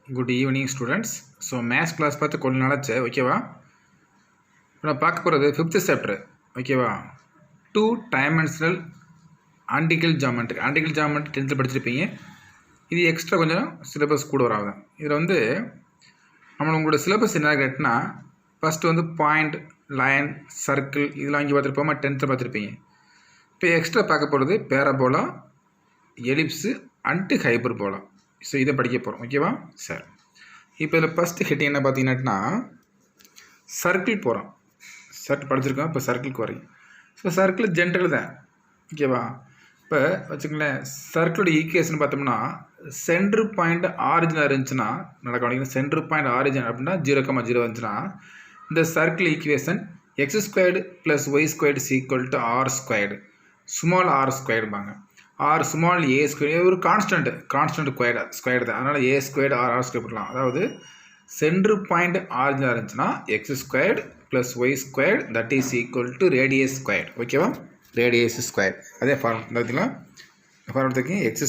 Good evening students. So maths class பார்த்து கொஞ்ச நாளாச்சு ஓகேவா. இப்போ நான் பார்க்க போகிறது 5th chapter ஓகேவா. 2 dimensional analytical geometry 10th படிச்சிருப்பீங்க. இது எக்ஸ்ட்ரா கொஞ்சம் சிலபஸ் கூட வராது. இதில் வந்து உங்களோட சிலபஸ் என்ன கேட்டினா ஃபஸ்ட்டு வந்து பாயிண்ட், லைன், சர்க்கிள் இதெல்லாம் இங்கே பார்த்துருப்போமா 10th பார்த்துருப்பீங்க. இப்போ எக்ஸ்ட்ரா பார்க்க போகிறது parabola, ellipse and hyperbola. So இதை படிக்க போகிறோம் ஓகேவா. சரி, இப்போ இதில் ஃபஸ்ட்டு ஹெட்டிங் என்ன பார்த்தீங்கன்னா சர்க்கிள் போகிறோம். சர்க்கிள் படிச்சிருக்கோம், இப்போ சர்க்கிளுக்கு வரீங்க. ஸோ சர்க்கிள் ஜென்ரல் தான் ஓகேவா. இப்போ வச்சுக்கங்களேன், சர்க்கிளோட ஈக்குவேஷன் பார்த்தோம்னா சென்ட்ரு பாயிண்ட் ஆரிஜினாக இருந்துச்சுன்னா நடக்க சென்ட்ரு பாயிண்ட் ஆரிஜின் அப்படின்னா 0,0 இருந்துச்சுன்னா இந்த circle equation x² + y² = r², small r²பாங்க. ஆர் ஸ்மால் a² ஒரு கான்ஸ்டன்ட் ஸ்கொயர் தான், அதனால் a² r² போடலாம். அதாவது சென்ட்ரு பாயிண்ட் ஆரிஜினாக இருந்துச்சுன்னா x² + y² = ரேடியஸ் ஸ்கொயர் ஓகேவா. ரேடியஸ் ஸ்கொயர் அதே ஃபார்ம் பார்த்தீங்களா. ஃபார்மத்துக்கு x²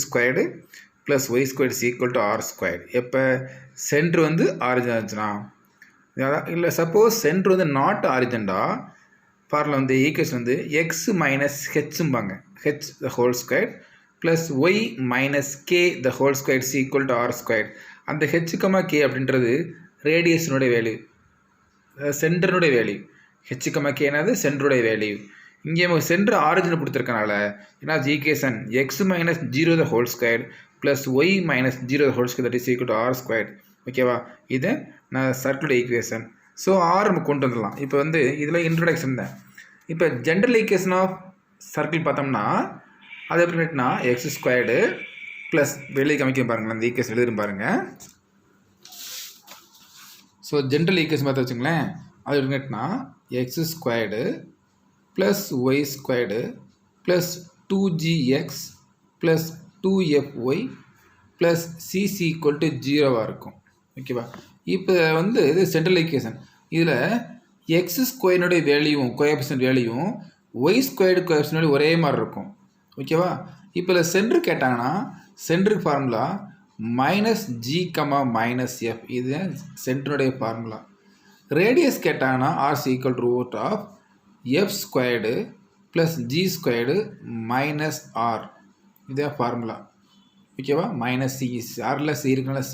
+ y² = r². எப்போ சென்ட்ரு வந்து ஆரிஜினாக இருந்துச்சுன்னா, இல்லை சப்போஸ் சென்ட்ரு வந்து நாட் ஆரிஜின்டா ஃபார்மில் வந்து ஈக்குவேஷன் வந்து x - hம்பாங்க, h² + y - k² = r². அந்த h, k அப்படின்றது ரேடியஸினுடைய வேல்யூ, சென்டருடைய வேல்யூ. h, k என்னது சென்டருடைய வேல்யூ. இங்கே சென்டர் ஆரிஜினை கொடுத்துருக்கனால ஏன்னா ஈக்குவேஷன் x - 0² + y - 0² = r². ஓகேவா. இது நான் சர்க்கிளோட ஈக்குவேஷன். ஸோ ஆர் நம்ம கொண்டு வந்துடலாம். இப்போ வந்து இதில் இன்ட்ரடக்ஷன் தான். இப்போ ஜென்ரல் ஈக்குவேஷன் ஆஃப் சர்க்கிள் பார்த்தோம்னா அது எப்படின்னா x² ப்ளஸ் வெளியே காமிக்க பாருங்களேன், அந்த ஈக்குவேஷன் எழுதிரும் பாருங்கள். ஸோ ஜென்ரல் ஈக்குவேஷன் பார்த்து வச்சுங்களேன், அது எப்படின்னா x² + y² + 2gx + 2fy + c = 0 இருக்கும் ஓகேவா. இப்போ வந்து இது சென்ட்ரல் ஈக்குவேஷன். இதில் x² வேல்யூவும் கோஎஃபிஷியன்ட் வேல்யூவும் y² கோஎஃபிஷியன்ட் ஒரே மாதிரி இருக்கும் ஓகேவா. இப்போ இதில் சென்ட்ரு கேட்டாங்கன்னா சென்ட்ருக்கு ஃபார்முலா -g, -f இது சென்ட்ருடைய ஃபார்முலா. ரேடியஸ் கேட்டாங்கன்னா r = f² + g² - r இதே ஃபார்முலா ஓகேவா. -c ஆரில் c இருக்குனால c,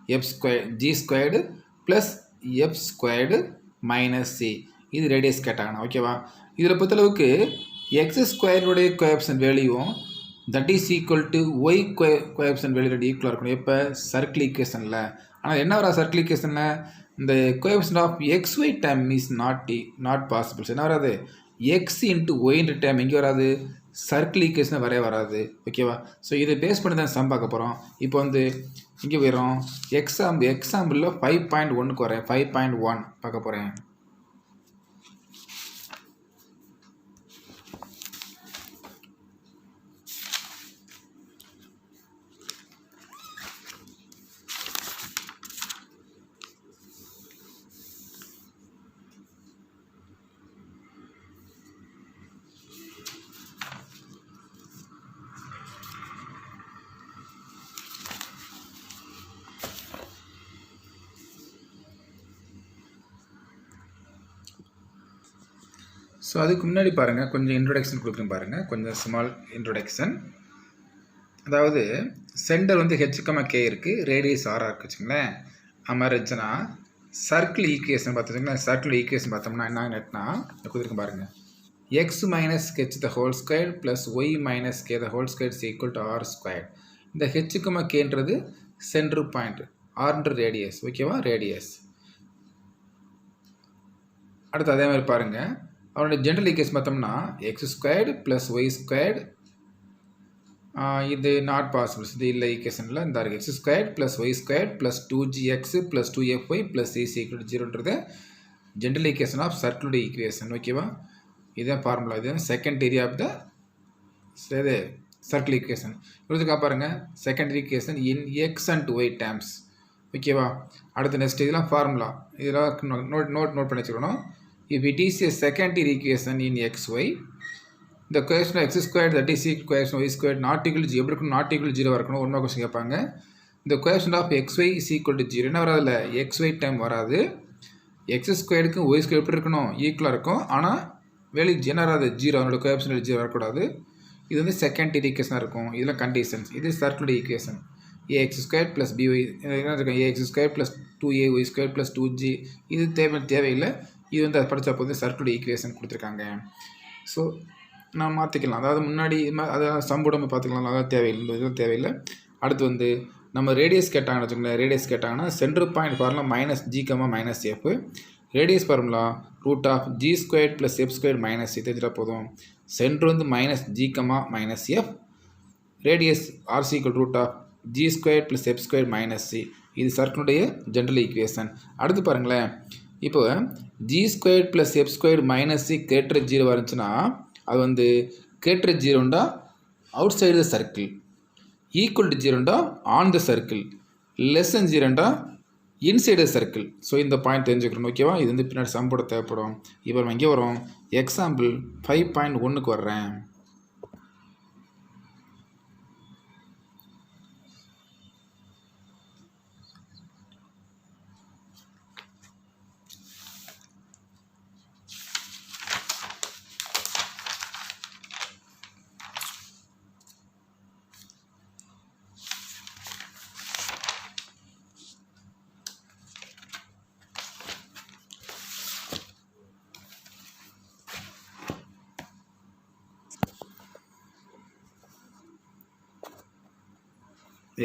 g² + f² - c இது ரேடியஸ் கேட்டாங்கண்ணா ஓகேவா. இதில் பொறுத்தளவுக்கு x² கோஎஃபிஷியன்ட் வேல்யூவும் = y கோஎஃபிஷியன்ட் வேல்யூ ஈக்குவலாக இருக்கணும். இப்போ சர்க்கிள் ஈக்குவேஷனில். ஆனால் என்ன வராது சர்க்கிள் ஈக்குவேஷனில், இந்த coefficient of xy time is not possibles. என்ன வராது, x × y டைம் இங்கே வராது, சர்க்கிள் ஈக்குவேஷனை வராது ஓகேவா. ஸோ இதை பேஸ் பண்ணி தான் சம் பார்க்க போகிறோம். இப்போ வந்து இங்கே போயிடும். எக்ஸாம்பிளில் 5.1க்கு வரேன். 5.1 பார்க்க போகிறேன். ஸோ அதுக்கு முன்னாடி பாருங்கள், கொஞ்சம் இன்ட்ரொடக்ஷன் கொடுக்குறேன் பாருங்கள், கொஞ்சம் ஸ்மால் இன்ட்ரொடக்ஷன். அதாவது சென்டர் வந்து h, k இருக்குது, ரேடியஸ் r இருக்கு வச்சுங்களேன். அது மாதிரி இருந்துச்சுன்னா சர்க்கிள் ஈக்குவேஷன் பார்த்துச்சிங்களேன். சர்க்கிள் ஈக்குவேஷன் பார்த்தோம்னா என்ன நெட்னா கொடுத்துருக்கேன் பாருங்கள். x - h² + y - k² = r². இந்த h, kன்றது சென்ட்ரு பாயிண்ட், ஆர்ன்ற ரேடியஸ் ஓகேவா, ரேடியஸ். அடுத்து அதே மாதிரி பாருங்கள், அவனுடைய ஜென்ரல் ஈக்குவேஷன் பார்த்தோம்னா x² + y², இது நாட் பாசிபிள்ஸ், இது இல்லை ஈக்குவேஷனில் இந்த x² + y² + 2gx + 2fy + c = 0ன்றது ஜென்ரல் ஈக்குவேஷன் ஆஃப் சர்க்கிளுடைய ஈக்குவேஷன் ஓகேவா. இதுதான் ஃபார்முலா. இது second area of the circle equation. இதுக்காக பாருங்கள், second equation in x and y terms ஓகேவா. அடுத்த நெக்ஸ்ட் இதெல்லாம் ஃபார்முலா, இதெல்லாம் நோட் பண்ணி வச்சுக்கணும். If it is a secondary equation in xy, the question of x² that is equation y² not equal to 0 எப்படி இருக்கணும், not equal to 0 இருக்கணும். ஒன்றும் கொஸ்டின் கேட்பாங்க. இந்த coefficient of xy is equal to 0 என்ன வராதுல்ல xy டைம் வராது. X ஸ்கொயருக்கு ஒய் ஸ்கொயர் எப்படி இருக்கணும் ஈக்குவலாக இருக்கும். ஆனால் வேல்யூ என்ன வராது 0, அதனோட கோஎஃபிஷியன்ட் 0 வரக்கூடாது. இது வந்து செகண்ட் ஈக்குவேஷனாக இருக்கும். இதில் கண்டிஷன்ஸ். இது சர்க்கிளோட equation a x square plus b y என்ன இருக்கும் a x square plus 2ay square plus 2g. இது தேவையில்லை. இது வந்து அது படித்தா போது சர்க்கிளோட ஈக்குவேஷன் கொடுத்துருக்காங்க. ஸோ நான் மாற்றிக்கலாம். அதாவது முன்னாடி அதாவது சம்புடம் பார்த்துக்கலாம். அதாவது தேவையில்லை, இதெல்லாம் தேவையில்லை. அடுத்து வந்து நம்ம ரேடியஸ் கேட்டாங்கன்னு வச்சுக்கோங்களேன். ரேடியஸ் கேட்டாங்கன்னா centre point formula minus g comma minus f. Radius formula root of g square plus f square minus c தெரிஞ்சிட்டா போதும். சென்டர் வந்து minus g comma minus f. Radius r is equal root of g square plus f square minus c. இது சர்க்கிளுடைய general equation. அடுத்து பாருங்களேன், இப்போ g square plus f square minus c greater 0 இருந்துச்சுன்னா அது வந்து கேட்டர் 0ண்டா outside the circle, equal to 0ண்டா on the circle, less then 0ண்டா இன்சைடு த சர்க்கிள். ஸோ இந்த பாயிண்ட் தெரிஞ்சுக்கணும். ஓகேவா? இது வந்து பின்னாடி சம் போட தேவைப்படும். இப்போ நம்ம இங்கே வரோம். எக்ஸாம்பிள் 5.1க்கு வர்றேன்.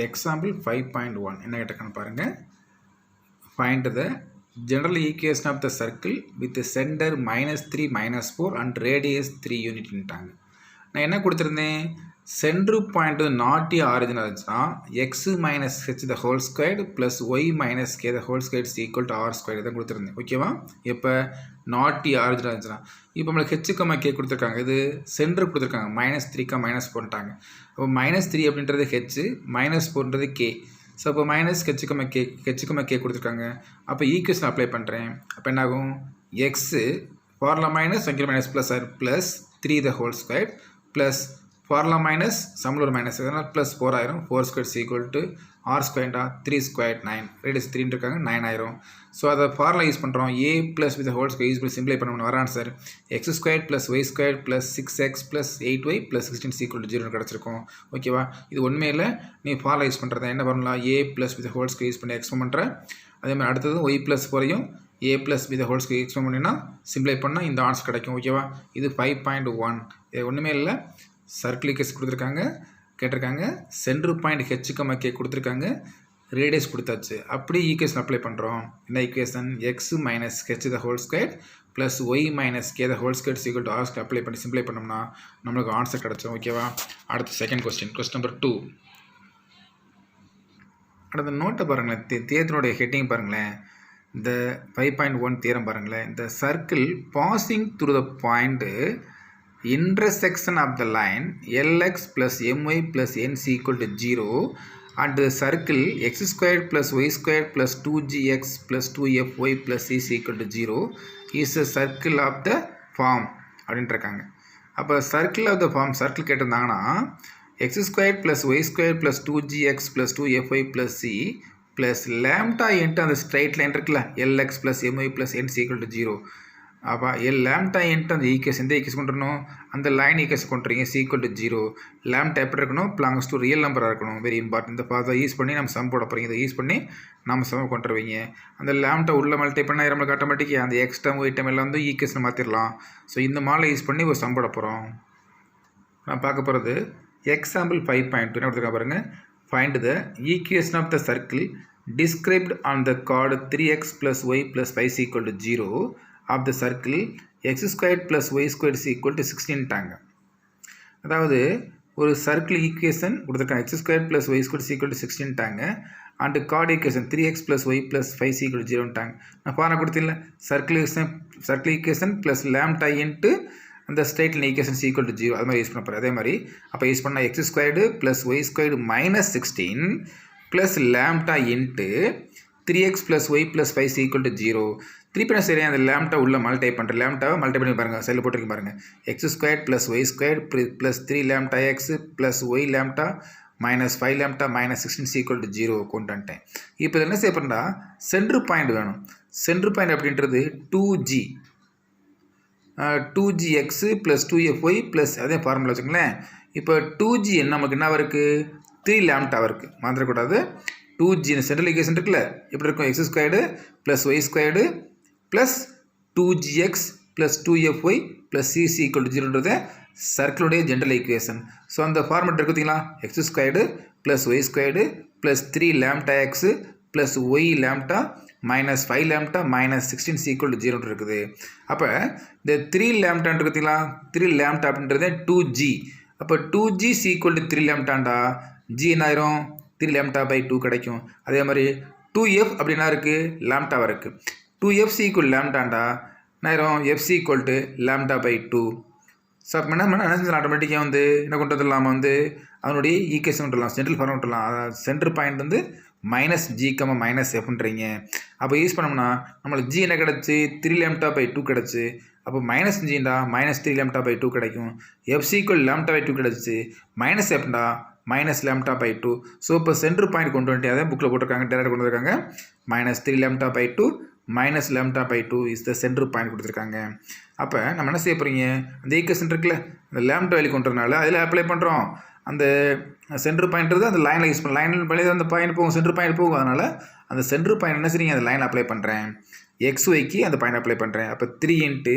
Example 5.1 என்ன கேட்டிருக்கான்னு பாருங்கள். Find the general equation of the circle with the center -3 -4 and radius 3 unit ன்ட்டாங்க. நான் என்ன கொடுத்துருந்தேன், சென்ட்ரு பாயிண்ட் நாட் ஆரிஜின் இருந்துச்சுன்னா X minus H the whole squared plus Y minus K the whole square is equal to R square தான் கொடுத்துருந்தேன். ஓகேவா? இப்போ not origin இருந்துச்சுன்னா இப்போ நம்மளுக்கு ஹெச்சுக்கம்மா கே கொடுத்துருக்காங்க. இது சென்டர் கொடுத்துருக்காங்க. -3 -4ன்ட்டாங்க. அப்போ -3 அப்படின்றது ஹெச்சு, -4ன்றது கே. ஸோ இப்போ மைனஸ் ஹெச்சுக்கம்மா கே கொடுத்துருக்காங்க. அப்போ ஈக்குவேஷன் அப்ளை பண்ணுறேன். அப்போ என்னாகும், எக்ஸு ஃபார்முலா மைனஸ் அங்கே minus plus r plus 3 the whole square plus formula minus சம்மில் ஒரு மைனஸ் அதனால் ப்ளஸ் 4 ஆயிரும். 4 ஸ்கொயர் ஈக்குவல் டு ஆர் ஸ்கொயர்டா 3 ஸ்கொயர் 9 ரேடியஸ் 3 இருக்காங்க 9 ஆயிரும். ஸோ அதை ஃபார்முலா யூஸ் பண்ணுறோம். A plus with whole square use பண்ணி சிம்பிளை பண்ணணும். வர answer X square plus Y square plus 6x plus 8y plus 16 equal to 0 கிடச்சிருக்கும். ஓகேவா? இது ஒன்றுமே இல்லை, நீ ஃபார்முலா யூஸ் பண்ணுறதா என்ன பண்ணலாம், a plus with whole square use பண்ணி எக்ஸ்பெண்ட் பண்ணுறேன். அதே மாதிரி அடுத்தது ஒய் ப்ளஸ் 4ஐயும் a plus with whole square expand பண்ணினா சிம்பிளை பண்ணால் இந்த ஆன்சர் கிடைக்கும். ஓகேவா? இது 5.1. இது ஒன்றுமே இல்லை, சர்க்கிள் ஈக்குவேஷன் கொடுத்துருக்காங்க, கேட்டிருக்காங்க. சென்ட்ரு பாயிண்ட் ஹெச்சுக்கம்மா கே கொடுத்துருக்காங்க, ரேடியஸ் கொடுத்தாச்சு. அப்படி ஈக்குவேஷன் அப்ளை பண்ணுறோம். என்ன equation, X minus H the whole square plus Y minus K the whole square equal to R square apply பண்ணி சிம்பிளை பண்ணோம்னா நம்மளுக்கு ஆன்சர் கிடச்சோம். ஓகேவா? அடுத்து செகண்ட் கொஸ்டின் நம்பர் 2. அடுத்த நோட்டை பாருங்களேன், தேர்தலுடைய ஹெட்டிங் பாருங்களேன். இந்த 5.1 தியரம் பாருங்களேன். இந்த circle passing through the point intersection of the line lx plus my plus n is equal to 0 and the circle x squared plus y squared plus 2gx plus 2fy plus c is equal to 0 is a circle of the form அப்படின்ட்டுருக்காங்க. அப்போ circle of the form circle கேட்டிருந்தாங்கன்னா x squared plus y squared plus 2gx plus 2fy plus c plus lambda into அந்த straight line இருக்குல்ல lx plus my plus n is equal to 0. அப்போ lambda into அந்த equation இந்த equation கொண்டு வரணும், அந்த line equation கொண்டு வரீங்க ஈக்குவல் டு 0. லேம்டா எப்படி இருக்கணும், பிளாங்ஸ் டு ரியல் நம்பராக இருக்கணும். Very important. இந்த ஃபாதை யூஸ் பண்ணி நம்ம சம் போட போகிறீங்க. இதை யூஸ் பண்ணி நம்ம சம் கொண்டு வருவீங்க. அந்த லேம்டா உள்ள மல்டிப்ளை பண்ணால் நம்மளுக்கு ஆட்டோமேட்டிக்காக அந்த எக்ஸ் டம் ஒய் டம் எல்லாம் வந்து ஈக்குவேஷன் மாற்றிடலாம். ஸோ இந்த மாலை யூஸ் பண்ணி ஒரு சம் போட போகிறோம். நான் பார்க்க போகிறது எக்ஸாம்பிள் 5.2 என்ன கொடுத்துருக்கா பாருங்கள். Find the equation of the circle described on the chord 3x plus y plus 5 is equal to 0 of the circle x squared plus y squared is equal to 16ட்டாங்க. அதாவது ஒரு சர்க்கிள் ஈக்குவேஷன் கொடுத்துருக்காங்க, x squared plus y squared is equal to 16ட்டாங்க. And chord equation 3x plus y plus 5 is equal to 0ட்டாங்க. நான் formula கொடுத்தில்ல, circle equation plus lambda into அந்த straight line equation is equal to 0 அது மாதிரி use பண்ண போகிறேன். அதே மாதிரி அப்போ யூஸ் பண்ணால் x squared plus y squared minus 16 plus lambda into 3x plus y plus 5 is equal to 0. திருப்பி நான் சரி அந்த லேம்டா உள்ள மல்டிப்ளை பண்ணுறேன். லேம்டாவை மல்டிப்ளை பண்ணி பாருங்கள், சைடில் போட்டிருக்கேன் பாருங்கள். X square plus Y square plus 3 lambda X plus Y lambda minus 5 lambda minus 16 equal to 0 கொண்டு வந்துட்டேன். இப்போ என்ன செய்ய போகிறேன்டா, சென்ட்ரு பாயிண்ட் வேணும். சென்ட்ரு பாயிண்ட் அப்படின்றது 2g 2gx plus 2fy plus அதே ஃபார்முலா வச்சுங்களேன். இப்போ 2g நமக்கு என்ன இருக்குது, 3 லேம்டா இருக்குது, மாற்றக்கூடாது. 2g சென்ட்ரல் ஈக்குவேஷன் இருக்குல்ல, எப்படி இருக்கும், x squared plus Y squared plus 2gx plus 2fy plus cc equal to 0ன்றது சர்க்கிளுடைய ஜென்ரல் ஈக்குவேஷன். ஸோ அந்த ஃபார்மெட் இருக்கு பார்த்தீங்களா, x squared plus Y squared plus 3 lambda x plus Y lambda minus 5 lambda minus 16 equal to 0 இருக்குது. அப்போ இந்த 3 லேம்டான் இருக்குதுங்களா, 3 lambda அப்படின்றது 2g. அப்போ 2g ஈக்குவல் டு 3 லேம்டாண்டா g என்ன ஆயிரும், 3 லேம்டா பை 2 கிடைக்கும். அதே மாதிரி 2f அப்படின்னா இருக்குது, லேம்டாவாக இருக்குது. 2f ஈக்குவல் லேம்டாண்டா என்ன ஆயிரும், f equal to lambda by 2. So அப்போ என்ன பண்ணால் என்ன ஆட்டோமேட்டிக்காக வந்து என்ன கொண்டு வந்துடலாம், வந்து அதனுடைய ஈக்குவேஷன் கொண்டுடலாம், சென்ட்ரல் ஃபார்ம் கொண்டுடலாம். சென்ட்ரு பாயிண்ட் வந்து மைனஸ் ஜி கம்மா மைனஸ் எஃப்ன்றீங்க. அப்போ யூஸ் பண்ணோம்னா நம்மளுக்கு ஜி என்ன கிடச்சி, 3 லேம்டா பை 2 கிடச்சி. அப்போ மைனஸ் ஜிண்டா மைனஸ் 3 லேம்டா பை 2 கிடைக்கும். எஃப் ஈக்குவல் லேம்டா பை 2 கிடச்சி. மைனஸ் எஃப்டா மைனஸ் லேம்டா பை 2. ஸோ இப்போ சென்ட்ரு பாயிண்ட் கொண்டு வந்துட்டு அதே புக்கில் போட்டிருக்காங்க, டேரக்ட் கொண்டு வந்திருக்காங்க. Minus 3 lambda by 2 minus lambda by 2 is the centre point கொடுத்துருக்காங்க. அப்போ நம்ம என்ன செய்ய போகிறீங்க, அந்த ஈக்குவேஷன் இருக்குல்ல, அந்த லேம்டா வேல்யூ கொண்டுறதுனால அதில் அப்ளை பண்ணுறோம். அந்த சென்ட்ரு பாயிண்ட்றது அந்த லைனில் யூஸ் பண்ண, லைனில் வெளியே அந்த பாயிண்ட் போகும், சென்ட்ரு பாயிண்ட் போகும். அதனால் அந்த சென்ட்ரு பாயிண்ட் என்ன செய்றீங்க, அந்த லைன் அப்ளை பண்ணுறேன், எக்ஸ் ஒய்க்கு அந்த பாயிண்ட் அப்ளை பண்ணுறேன். அப்போ 3 இன்ட்டு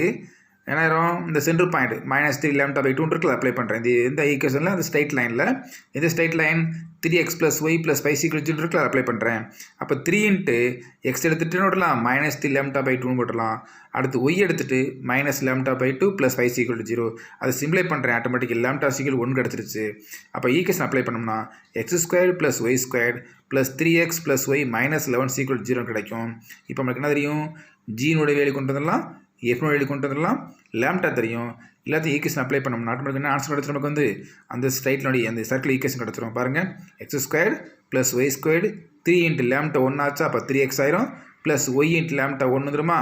என்னாயிரும், இந்த centre point minus 3 lambda by 2 இருக்குல்ல, அப்ளை பண்ணுறேன். இந்த ஈக்குவேஷனில் அந்த ஸ்ட்ரைட் லைனில் இந்த straight line 3x plus Y plus 5 equal to 0 இருக்குல்ல, அப்ளை பண்ணுறேன். அப்போ 3 இன்ட்டு எக்ஸ் எடுத்துகிட்டு போடலாம், மைனஸ் 3 லேம்டா பை 2 போட்டலாம். அடுத்து ஒய் எடுத்துகிட்டு minus lambda by 2 plus 5 equal to 0. அதை சிம்ப்ளை பண்ணுறேன், ஆட்டோமேட்டிக் லேம்டா ஈக்குவல் 1 கிடச்சிருச்சு. அப்போ ஈக்குவேஷன் அப்ளை பண்ணோம்னா X square plus Y square plus 3x plus Y minus 11 equal 0 கிடைக்கும். இப்போ நம்மளுக்கு என்ன தெரியும், ஜீனுடைய வேல்யூ கொண்டு வந்துடலாம், எஃப்னோட வேல்யூ கொண்டு வந்துடலாம், லேம்டா தெரியும். எல்லாத்தையும் ஈக்குவேஷன் அப்ளை பண்ணோம்னா ஆட்டோமேட்டிக் என்ன ஆன்சர் கிடச்சிரும், நமக்கு வந்து அந்த ஸ்ட்ரைட்னுடைய அந்த சர்க்கிள் ஈக்குவேஷன் கிடச்சிரும். பாருங்கள், X square plus Y squared 3 into lambda 1 ஆச்சா, அப்போ 3x ஆயிரும், ப்ளஸ் ஒய் இன்ட்டு லேம்டா 1 வந்துருமா,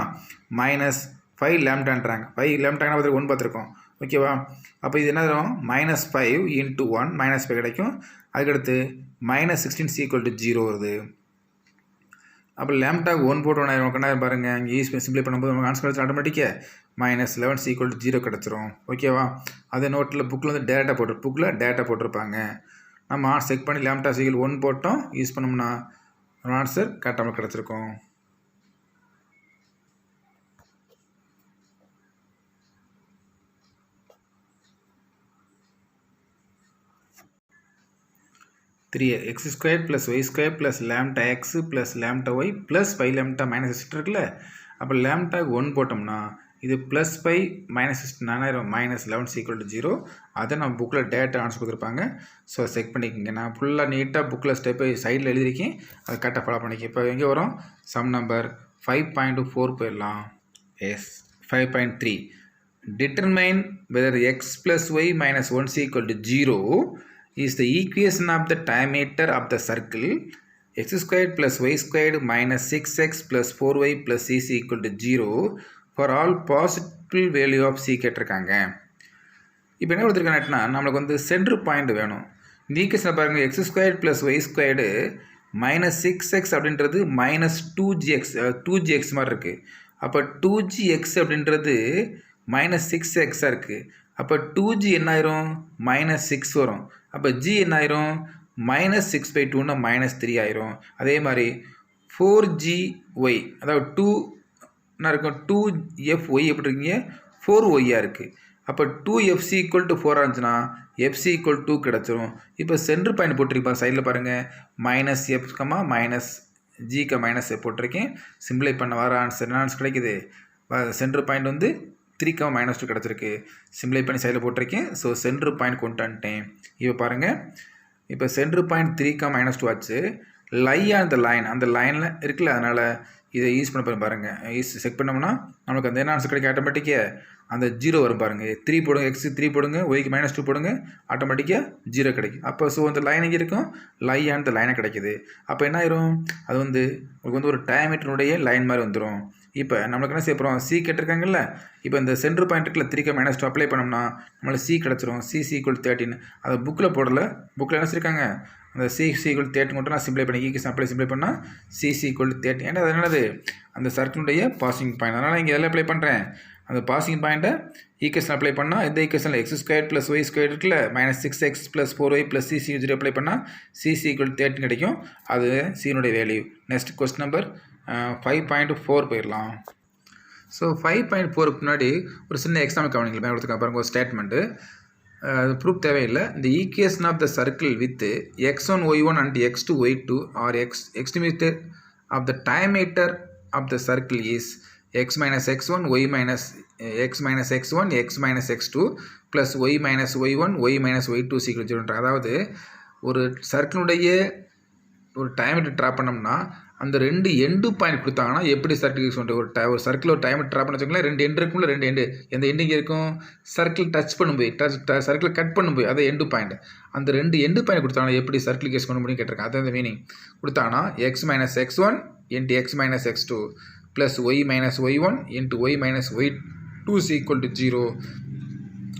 மைனஸ் 5 லேம்டான்றாங்க. 5 லேம்டா என்ன 1 பார்த்துருக்கோம், ஓகேவா. அப்போ இது என்ன வரும், மைனஸ் 5 இன்ட்டு 1 மைனஸ் 5 கிடைக்கும். அதுக்கடுத்து மைனஸ் 16 ஈக்குவல் டு 0 வருது. அப்போ லேம்டாக்கு 1 போட்டு 1 ஆயிரம் கண்டாயிரம் பாருங்கள், இங்கே யூஸ் பண்ணி சிம்ப்ளை பண்ணும்போது நமக்கு ஆன்சர் கிடச்சி ஆட்டோமேட்டிக்காக மைனஸ் 11 ஈக்குவல் டு 0 கிடச்சிரும், ஓகேவா. அதே நோட்டில் புக்கில் வந்து டேட்டா போட்டிருப்பாங்க. நம்ம ஆன்சர் செக் பண்ணி லேம்டா ஈக்குவல் 1 போட்டோம், யூஸ் பண்ணோம்னா ஆன்சர் கரெக்டாக கிடச்சிருக்கும். X square plus Y square plus lambda X plus lambda y plus 5 lambda minus 16 இருக்குல்ல. அப்போ லேம்டாக்கு 1 போட்டோம்னா இது plus 5 minus 16 minus 11 equal to 0. அதை நம்ம புக்கில் டேட்டா ஆன்சர் கொடுத்துருப்பாங்க. ஸோ செக் பண்ணிக்கோங்க. நான் ஃபுல்லாக நீட்டாக புக்கில் ஸ்டெப்பை சைடில் எழுதியிருக்கேன், அதை கரெக்டாக ஃபாலோ பண்ணிக்க. இப்போ எங்கே வரும், சம் நம்பர் 5.4 போயிடலாம். Yes 5.3 determine whether x plus Y minus 1 equal to 0 is the equation of the diameter of the circle x squared plus y squared minus 6x plus 4y plus c is equal to 0 for all possible value of c கேட்டிருக்காங்க. இப்போ என்ன கொடுத்துருக்காங்கன்னா நம்மளுக்கு வந்து centre point வேணும். இந்த equation பாருங்கள், X square plus Y squared minus 6x அப்படின்றது மைனஸ் 2gx மாதிரி இருக்குது. அப்போ 2gx அப்படின்றது மைனஸ் 6xஆக இருக்குது. அப்போ 2g என்ன ஆயிரும், மைனஸ் 6 வரும். அப்போ g என்ன ஆயிரும், மைனஸ் 6/2னா மைனஸ் 3 ஆயிரும். அதே மாதிரி 4gy அதாவது 2 என்ன இருக்கும், 2fy எப்படி இருக்கீங்க, 4yஆக இருக்குது. அப்போ 2fc ஈக்குவல் டு 4 இருந்துச்சுன்னா fc ஈக்குவல் 2 கிடச்சிரும். இப்போ சென்ட்ரு பாயிண்ட் போட்டிருப்பாங்க, சைடில் பாருங்கள், மைனஸ் எஃப் கமா மைனஸ் ஜிக்கு மைனஸ் எஃப் போட்டிருக்கேன். சிம்பிளை பண்ண வர ஆன்சர் என்ன ஆன்சர் கிடைக்குது, சென்ட்ரு பாயிண்ட் வந்து 3 மைனஸ் 2 கிடச்சிருக்கு. சிம்ப்ளை பண்ணி சைடில் போட்டிருக்கேன். ஸோ சென்ட்ரு பாயிண்ட் கொண்டு வந்துட்டேன். இப்போ பாருங்கள், இப்போ சென்ட்ரு பாயிண்ட் 3 மைனஸ் 2 ஆச்சு. அந்த லைனில் இருக்குல்ல, அதனால் இதை யூஸ் பண்ண பாருங்கள். செக் பண்ணோம்னா நமக்கு அந்த என்ன ஆன்சர் கிடைக்கும், ஆட்டோமேட்டிக்காக அந்த 0 வரும் பாருங்கள். 3 போடுங்க, எக்ஸு 3 போடுங்க, ஒய்க்கு மைனஸ் 2 போடுங்க, ஆட்டோமேட்டிக்காக 0 கிடைக்கும். அப்போ ஸோ அந்த லைன் இங்கே இருக்கும், அந்த லைனை கிடைக்கிது. அப்போ என்ன ஆயிரும், அது வந்து உங்களுக்கு வந்து ஒரு டயமீட்டருடைய லைன் மாதிரி வந்துடும். இப்போ நம்மளுக்கு என்ன செய்ய போகிறோம், சி கேட்டிருக்காங்கல்ல. இப்போ இந்த சென்டர் பாயிண்ட் இருக்குல்ல, 3, அப்ளை பண்ணோம்னா நம்மளுக்கு சி கிடச்சிரும். சி = 13. அதை புக்கில் போடல, புக்கில் என்ன சொல்லியிருக்காங்க, அந்த சி = 13 மட்டும் நான் சிம்பிளை பண்ணி ஈக்குவேஷன் அப்ளை சிம்பிளை பண்ணால் சி = 13. ஏன்னா அது என்னது, அந்த சர்க்கிளுடைய பாசிங் பாயிண்ட். அதனால் இங்கே எல்லாம் அப்ளை பண்ணுறேன். அந்த பாசிங் பாயிண்ட்டை ஈக்குவேஷன் அப்ளை பண்ணால் எந்த ஈக்குவேஷனில் x² + y² இருக்குல்ல, -6x + 4y + c 0 அப்ளை பண்ணால் c = 13 கிடைக்கும். அது சீனுடைய வேல்யூ. நெக்ஸ்ட் கொஸ்டின் நம்பர் 5.4 போயிடலாம். ஸோ 5.4க்கு முன்னாடி ஒரு சின்ன எக்ஸாம்பிள் கவனிங்கள். பயன்படுத்துக்க பாருங்கள், ஒரு ஸ்டேட்மெண்ட்டு. ப்ரூஃப் தேவையில்லை. இந்த equation of the circle with x1 y1 and x2 y2 are estimator of the diameter of the circle is x - x1 y - x - x1 x - x2 plus y - y1 y - y2 = 0. அதாவது ஒரு சர்க்கிளுடைய ஒரு diameter draw பண்ணோம்னா அந்த ரெண்டு end point கொடுத்தாங்கன்னா எப்படி circle use பண்ணுறது, ஒரு சர்க்கிள் ஒரு டைமீட்டர் ட்ரா பண்ண வச்சுக்கோங்களேன், 2 எண்டு இருக்கும்ல, 2 எண்டு, எந்த எண்டு இங்கே இருக்கும், சர்க்கிள் டச் பண்ணும்போது சர்க்கிள் கட் பண்ணும்போது அதை எண்டு பாயிண்ட், அந்த 2 எண்டு பாயிண்ட் கொடுத்தாங்கன்னா எப்படி சர்க்கிள் யூஸ் பண்ண முடியும் கேட்டிருக்கேன். அதான் அந்த மீனிங். கொடுத்தாங்கன்னா x - x1 × x - x2 plus y - y1 × y - y2 = 0.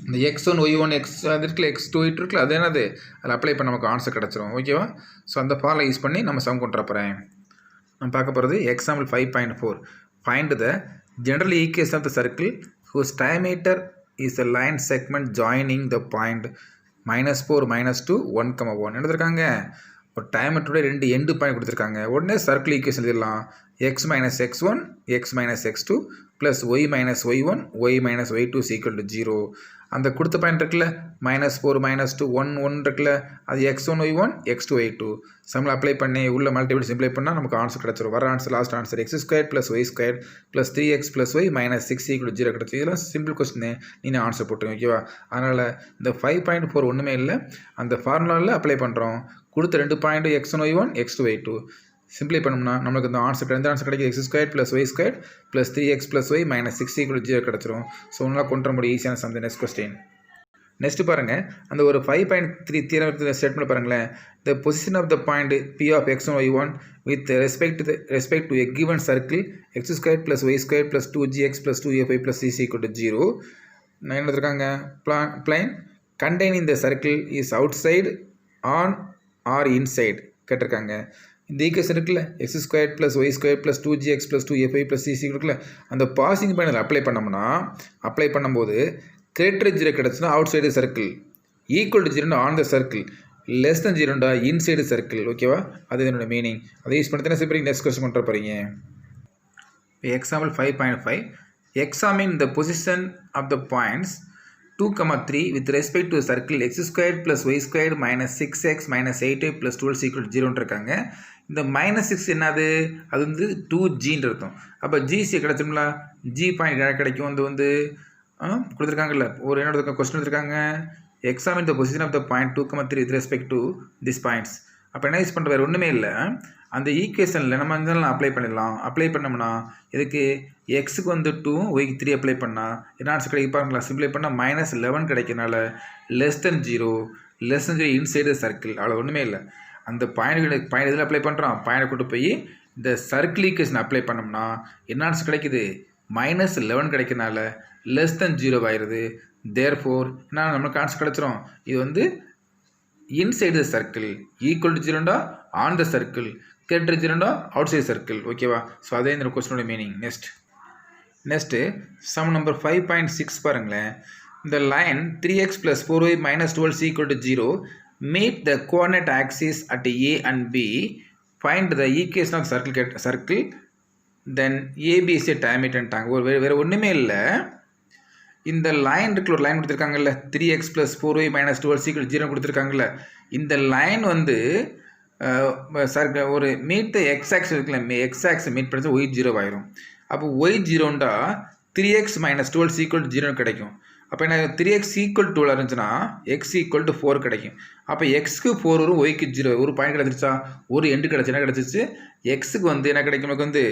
இந்த x1 y1 x அது இருக்குல்ல, x2 y2 இருக்குல்ல, அது என்னது, அதில் அப்ளை பண்ண நமக்கு ஆன்சர் கிடச்சிரும். ஓகேவா? ஸோ அந்த ஃபார்முலா யூஸ் பண்ணி நம்ம சம் கொண்டு வரப்போகிறேன். நம்ம பார்க்க போகிறது example 5.4. Find the general equation of the circle whose diameter is a line segment joining the point -4 -2 1, 1. என்ன கொடுத்துருக்காங்க, ஒரு டைமீட்டருடைய 2 எண்டு பாயிண்ட் கொடுத்துருக்காங்க. உடனே சர்க்கிள் ஈக்குவேஷன் எழுதலாம். x - x1 x - x2 plus y - y1 y - y2 = 0. அந்த கொடுத்த பாயிண்ட் இருக்குல்ல, -4 -2 1 1 இருக்குல்ல, அது x1 y1 x2 y2 சம்மில் அப்ளை பண்ணி உள்ள மல்டிபிள் சிம்ப்ளை பண்ணால் நமக்கு ஆன்சர் கிடச்சிரும். வர answer last answer x² + y² + 3x + y - 6 = 0 கிடச்சி. இதெல்லாம் சிம்பிள் கொஸ்டின், நீங்கள் ஆன்சர் போட்டுருங்க. ஓகேவா? அதனால் இந்த 5.4 ஒன்றுமே இல்லை, அந்த ஃபார்முலாவில் அப்ளை பண்ணுறோம். கொடுத்த 2 point x1 y1 x2 y2 சிம்பிளை பண்ணோம்னா நம்மளுக்கு இந்த ஆன்சர் கிடைக்குது. x² + y² + 3x + y - 6 = 0 கிடச்சிரும். ஸோ ஒன்றால் கொண்டு வர முடியும் ஈஸியான சம். Next question. நெக்ஸ்ட் பாருங்கள், அந்த ஒரு 5.3 தியரம் ஸ்டேட்மெண்ட் பாருங்களேன். The position of the point p of x1 y1 with respect to a given circle x² + y² + 2gx + 2ay + c = 0. என்ன எடுத்துருக்காங்க, plain containing the circle is outside on or inside கேட்டிருக்காங்க. இந்த equation இருக்குல்ல, x² + y² + 2gx + 2ay + c இருக்குல்ல, அந்த passing point apply பண்ணும்போது greater 0 கிடச்சுன்னா outside circle, equal to 0 on the circle, less than 0 inside circle. ஓகேவா? அது என்னோட மீனிங். அதை யூஸ் பண்ணி தானே சிம்பிள் நெக்ஸ்ட் கொஸ்டின் கொண்டு போகிறீங்க. இப்போ example 5.5. Examine the position of the points 2, 3 with respect to circle x² + y² - 6x - 8y + 12 = 0 இருக்காங்க. இந்த -6 என்னது, அது வந்து 2gன்னு அர்த்தம். அப்போ ஜிசி கிடச்சோம்ல, ஜி பாயிண்ட் கிடைக்கும். அது வந்து கொடுத்துருக்காங்கல்ல, ஒரு என்ன கொஸ்டின் எடுத்துருக்காங்க, examine the position of the point 2, 3 with respect to this points. அப்போ என்ன யூஸ் பண்ணுற, வேறு ஒன்றுமே இல்லை, அந்த ஈக்குவேஷனில் நம்ம இதெல்லாம் அப்ளை பண்ணிடலாம். அப்ளை பண்ணோம்னா இதுக்கு எக்ஸுக்கு வந்து 2 ஒய்க்கு 3 அப்ளை பண்ணால் என்ன ஆன்சர் கிடைக்கும் பாருங்களா. சிம்பிளை பண்ணால் -11 கிடைக்கிறனால லெஸ் தென் 0 இன்சைடு சர்க்கிள். அவ்வளோ ஒன்றுமே இல்லை. அந்த பாயிண்ட் இதில் அப்ளை பண்ணுறோம், பாயிண்ட் கொண்டு போய் இந்த சர்க்கிள் ஈக்குவேஷன் அப்ளை பண்ணோம்னா என்ன ஆன்சர் கிடைக்குது, -11 கிடைக்கிறனால லெஸ் தென் 0 ஆயிடுது. தேர்ஃபோர் என்ன நம்மளுக்கு ஆன்சர் கிடச்சிரும். இது வந்து inside circle, equal to 0 on the circle, greater 0 out side circle. ஓகேவா? ஸோ அதே இந்த கொஸ்டினோட மீனிங். நெக்ஸ்ட்டு சம் நம்பர் 5.6 பாருங்களேன். இந்த line 3x + 4y - 12 = 0 meet the coordinate axis at a and b. Find the equation of circle then AB is a diameter. வேறு ஒன்றுமே இல்லை, இந்த line இருக்குல்ல, ஒரு லைன் கொடுத்துருக்காங்கல்ல, 3x + 4y - 12 = 0 கொடுத்துருக்காங்கல்ல, இந்த லைன் வந்து ஒரு மீட் த எக்ஸாக்ஸ் இருக்குல்ல, எக்ஸாக்ஸ் மீட் பண்ணி ஒய் 0 ஆயிரும். அப்போ ஒய் 0ண்டா 3x - 12 = 0 கிடைக்கும். அப்போ என்ன, 3x = 12 இருந்துச்சுன்னா x = 4 கிடைக்கும். அப்போ எக்ஸ்க்கு 4 வரும், ஒய்க்கு 0. ஒரு பாயிண்ட் கிடச்சிருச்சா, ஒரு எண்டு கிடச்சி என்ன கிடச்சிச்சு, எக்ஸுக்கு வந்து என்ன கிடைக்கும், நமக்கு வந்து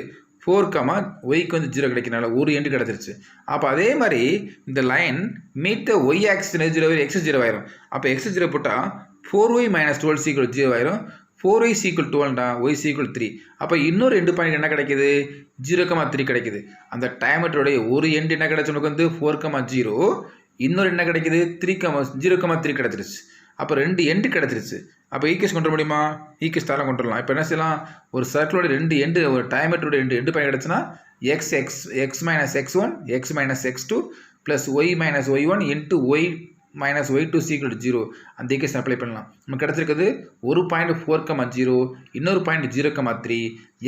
4, ஒய்க்கு வந்து 0 கிடைக்கிறனால ஒரு எண்டு கிடச்சிருச்சு. அப்போ அதே மாதிரி இந்த line meet the y axis 0 x 0 ஆயிரும். அப்போ எக்ஸ் 0 போட்டால் 4y - 12 = 0 ஆயிரும். 4y equal 12டா y equal 3. அப்போ இன்னொரு எண்டு பாயிண்ட் என்ன கிடைக்குது 0,3 கிடைக்குது. அந்த டயமீட்டருடைய ஒரு எண்டு என்ன கிடைச்சு நமக்கு வந்து 4,0, இன்னொரு என்ன கிடைக்குது 0,3 கிடைச்சிருச்சு. அப்போ ரெண்டு எண்டு கிடச்சிருச்சு. அப்போ ஈக்குவேஷன் கொண்டு வர முடியுமா? ஈக்குவேஷன் தாராளம் கொண்டு வரலாம். இப்போ என்ன செய்யலாம், ஒரு சர்க்கிளோட ரெண்டு எண்டு, ஒரு டயமீட்டரோட எண்டு பாயிண்ட் கிடச்சுன்னா x minus x1 x minus x2 plus y minus y1 into y minus y2 is equal to 0. அந்த ஈக்குவேஷன் அப்ளை பண்ணலாம். நமக்கு கிடச்சிருக்குது ஒரு பாயிண்ட் 4,0, இன்னொரு point 0,3,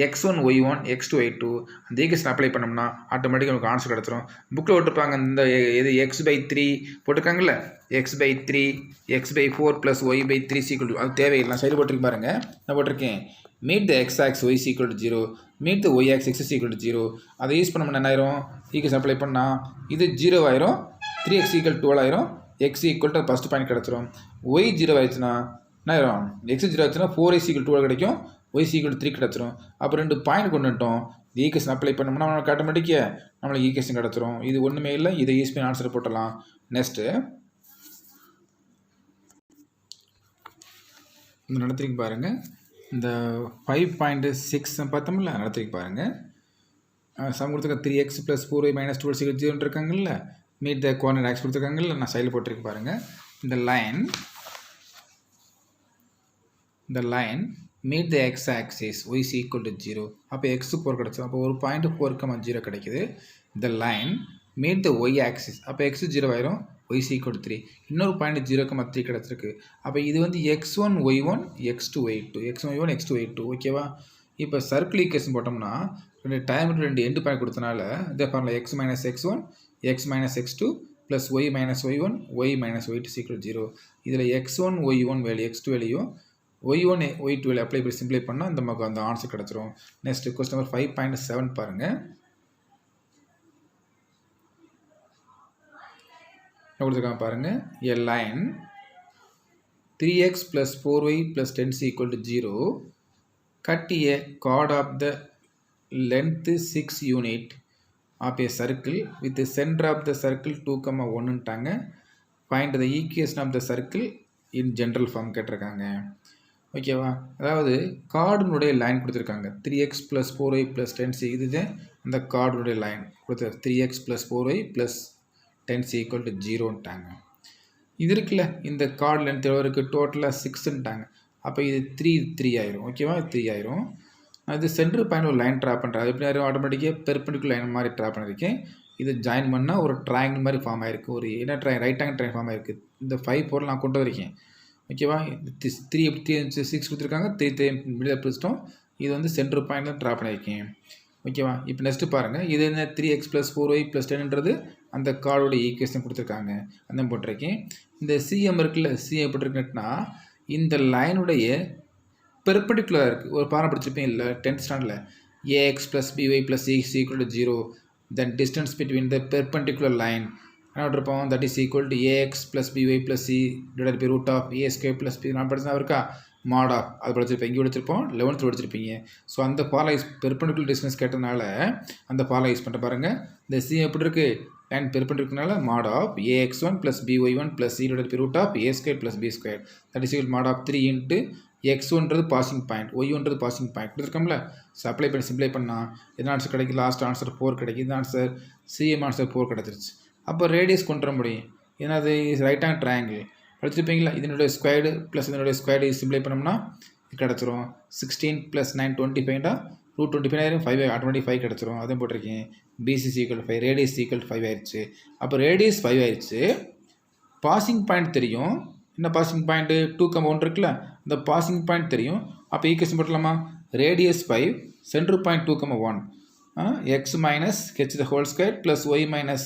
x1 y1 x2 y2. அந்த ஈக்குவேஷன் அப்ளை பண்ணோம்னா ஆட்டோமேட்டிக்காக நமக்கு ஆன்சர் கிடச்சிரும். புக்கில் விட்டுருப்பாங்க இந்த இது x/3 போட்டிருக்காங்கல்ல, x/3 x/4 plus y/3 is equal to, அது தேவையில்லை, சைடு போட்டிருக்கு பாருங்க. நான் போட்டிருக்கேன் meet the x-axis y is equal to 0, meet the y-axis x is equal to 0. அதை யூஸ் பண்ணோம்னா என்ன ஆயிரும், ஈக்குவேஷன் அப்ளை பண்ணால் இது 0 ஆயிரும், 3x equal 12 ஆயிரும், x equal to first point கிடச்சிரும். y 0 ஆயிடுச்சுன்னா என்ன ஆயிரும், x 0 ஆச்சுன்னா 4x equal 12 கிடைக்கும், y equal 3 கிடச்சிரும். அப்போ ரெண்டு பாயிண்ட் கொண்டு வந்துட்டோம். இந்த ஈக்குவேஷன் அப்ளை பண்ணோம்னா நம்மளுக்கு ஆட்டோமேட்டிக்காக நம்மளுக்கு ஈக்குவேஷன் கிடச்சிரும். இது ஒன்றுமே இல்லை, இதை யூஸ் பண்ணி ஆன்சர் போட்டலாம். நெக்ஸ்ட்டு இந்த நடத்திருக்கு பாருங்கள், இந்த 5.6 பார்த்தோம்ல, நடத்திருக்கு பாருங்கள். சம் கொடுத்துருக்க 3x plus 4y minus 12 equal 0 இருக்காங்கல்ல, மீட் த கோஆர்டினேட் ஆக்ஸ் கொடுத்துருக்காங்கல்ல, நான் சைடில் போட்டிருக்கு பாருங்கள். இந்த line meet the x axis y is equal to 0. அப்போ x 4 கிடச்சிடும். அப்போ ஒரு பாயிண்ட் 4,0 கிடைக்குது. இந்த லைன் மீட் த y ஆக்சிஸ், அப்போ x 0 ஆயிரும், y is equal to 3. இன்னொரு பாயிண்ட் 0,3 கிடச்சிருக்கு. அப்போ இது வந்து x1 y1 x2 y2, x1 y1 x2 y2. ஓகேவா? இப்போ சர்க்கிள் ஈக்குவேஷன் போட்டோம்னா ரெண்டு டைம் ரெண்டு எண்டு பாயிண்ட் கொடுத்தனால இதே பாருங்கள், x minus x1 x minus x2 plus y minus y1 y minus y2 is equal to 0. இதில் x1 y1 value x2 value y1 y2 value apply பண்ணி சிம்பிளை பண்ணால் நமக்கு அந்த ஆன்சர் கிடச்சிரும். நெக்ஸ்ட் கொஸ்டின் நம்பர் 5.7 பாருங்கள். கொடுத்துருக்காங்க பாருங்கள், a line 3x plus 4y plus 10 is equal to 0 cut a chord of the length 6 unit of a circle with the center of the circle 2,1ன்ட்டாங்க. find the equation of the circle in general form கேட்டிருக்காங்க. ஓகேவா? அதாவது கார்டுனுடைய line கொடுத்துருக்காங்க 3x plus 4y plus 10c. இதுதான் அந்த கார்டுனுடைய line கொடுத்து 3x plus 4y plus 10c equal to 0ன்ட்டாங்க. இது இருக்குல்ல, இந்த கார்டு லென்த் எவ்வளோ இருக்குது, டோட்டலாக 6ன்ட்டாங்க. அப்போ இது 3 ஆயிரும். ஓகேவா? 3 ஆயிரும். அது சென்டர் பாயிண்ட் ஒரு லைன் ட்ரா பண்ணுறேன். அது எப்படி ஆயிரும், ஆட்டோமேட்டிக்காக பெர்பெண்டிகுலர் லைன் மாதிரி ட்ரா பண்ணியிருக்கேன். இது ஜாயின் பண்ணால் ஒரு ட்ரையாங்கிள் மாதிரி ஃபார்ம் ஆயிருக்கு. ஒரு என்ன ரைட் ஆங்கிள் ட்ரையாங்கிள் ஃபார்ம் ஆயிருக்கு. இந்த 5 4 நான் கொண்டு வரைக்கேன். ஓகேவா? 3 6 கொடுத்துருக்காங்க, 3 மிடில் பிடிச்சிட்டோம். இது வந்து சென்டர் பாயிண்டில் ட்ரா பண்ணியிருக்கேன். ஓகேவா? இப்போ நெக்ஸ்ட்டு பாருங்கள், இது என்ன 3x plus 4y plus 10ன்றது அந்த கார்டோடைய ஈக்குவேஷன் கொடுத்துருக்காங்க, அந்த போட்டிருக்கேன். இந்த சிஎம் இருக்குல்ல, சிஎம் எப்படி இருக்குன்னா இந்த லைனுடைய பெர்பெண்டிகுலர் இருக்குது. ஒரு பாடம் படிச்சிருப்பேன் இல்லை 10th ஸ்டாண்டர்டில், ax plus by plus c is equal to 0, then distance between the perpendicular line என்ன இருப்போம், that is equal to ax plus by plus c divided by root of a square plus b. நான் படிச்சா இருக்கா mod of, அது படிச்சிருப்பேன், இங்கே படிச்சிருப்போம், 11th படிச்சிருப்பீங்க. So அந்த ஃபாலோ பெர்பெண்டிகுலர் டிஸ்டன்ஸ் கேட்டனால அந்த ஃபாலோ யூஸ் பண்ணிட்டு பாருங்கள். இந்த சி எப்படி இருக்குது, line பெர்பெண்டிகுலர்னால mod of ax1 plus by1 plus c divided by root of a square plus b square, that is equal mod of 3 into x1ன்றது passing point, y1ன்றது passing point கொடுத்துருக்கோம்ல. So apply பண்ணி simplify பண்ணால் என்ன answer கிடைக்கும், last answer 4 கிடைக்கும். இந்த answer CM answer 4 கிடச்சிருச்சு. அப்போ ரேடியஸ் கொண்டு வர முடியும். ஏன்னா அது ரைட் ஹேண்ட் ட்ரையாங்கிள் படிச்சிருப்பீங்களா, இதனுடைய ஸ்கொயர்டு ப்ளஸ் இதனுடைய ஸ்கொயர்டு சிம்ப்ளை பண்ணோம்னா கிடச்சிரும். 16 + 9 25டா ரூட் 25 5 ஆட்டோமேட்டிக் 5 கிடச்சிரும். அதையும் போட்டிருக்கேன். பிசி ஈக்குவல் 5, ரேடியஸ் ஈக்குவல் 5 ஆயிடுச்சு. அப்போ ரேடியஸ் 5 ஆயிடுச்சு. பாசிங் பாயிண்ட் தெரியும், என்ன பாசிங் பாயிண்ட்டு 2,1 இருக்குல்ல, இந்த பாசிங் பாயிண்ட் தெரியும். அப்போ ஈக்குவேஷன் போட்டலாமா, radius 5 centre point 2,1 x minus h the whole square plus y minus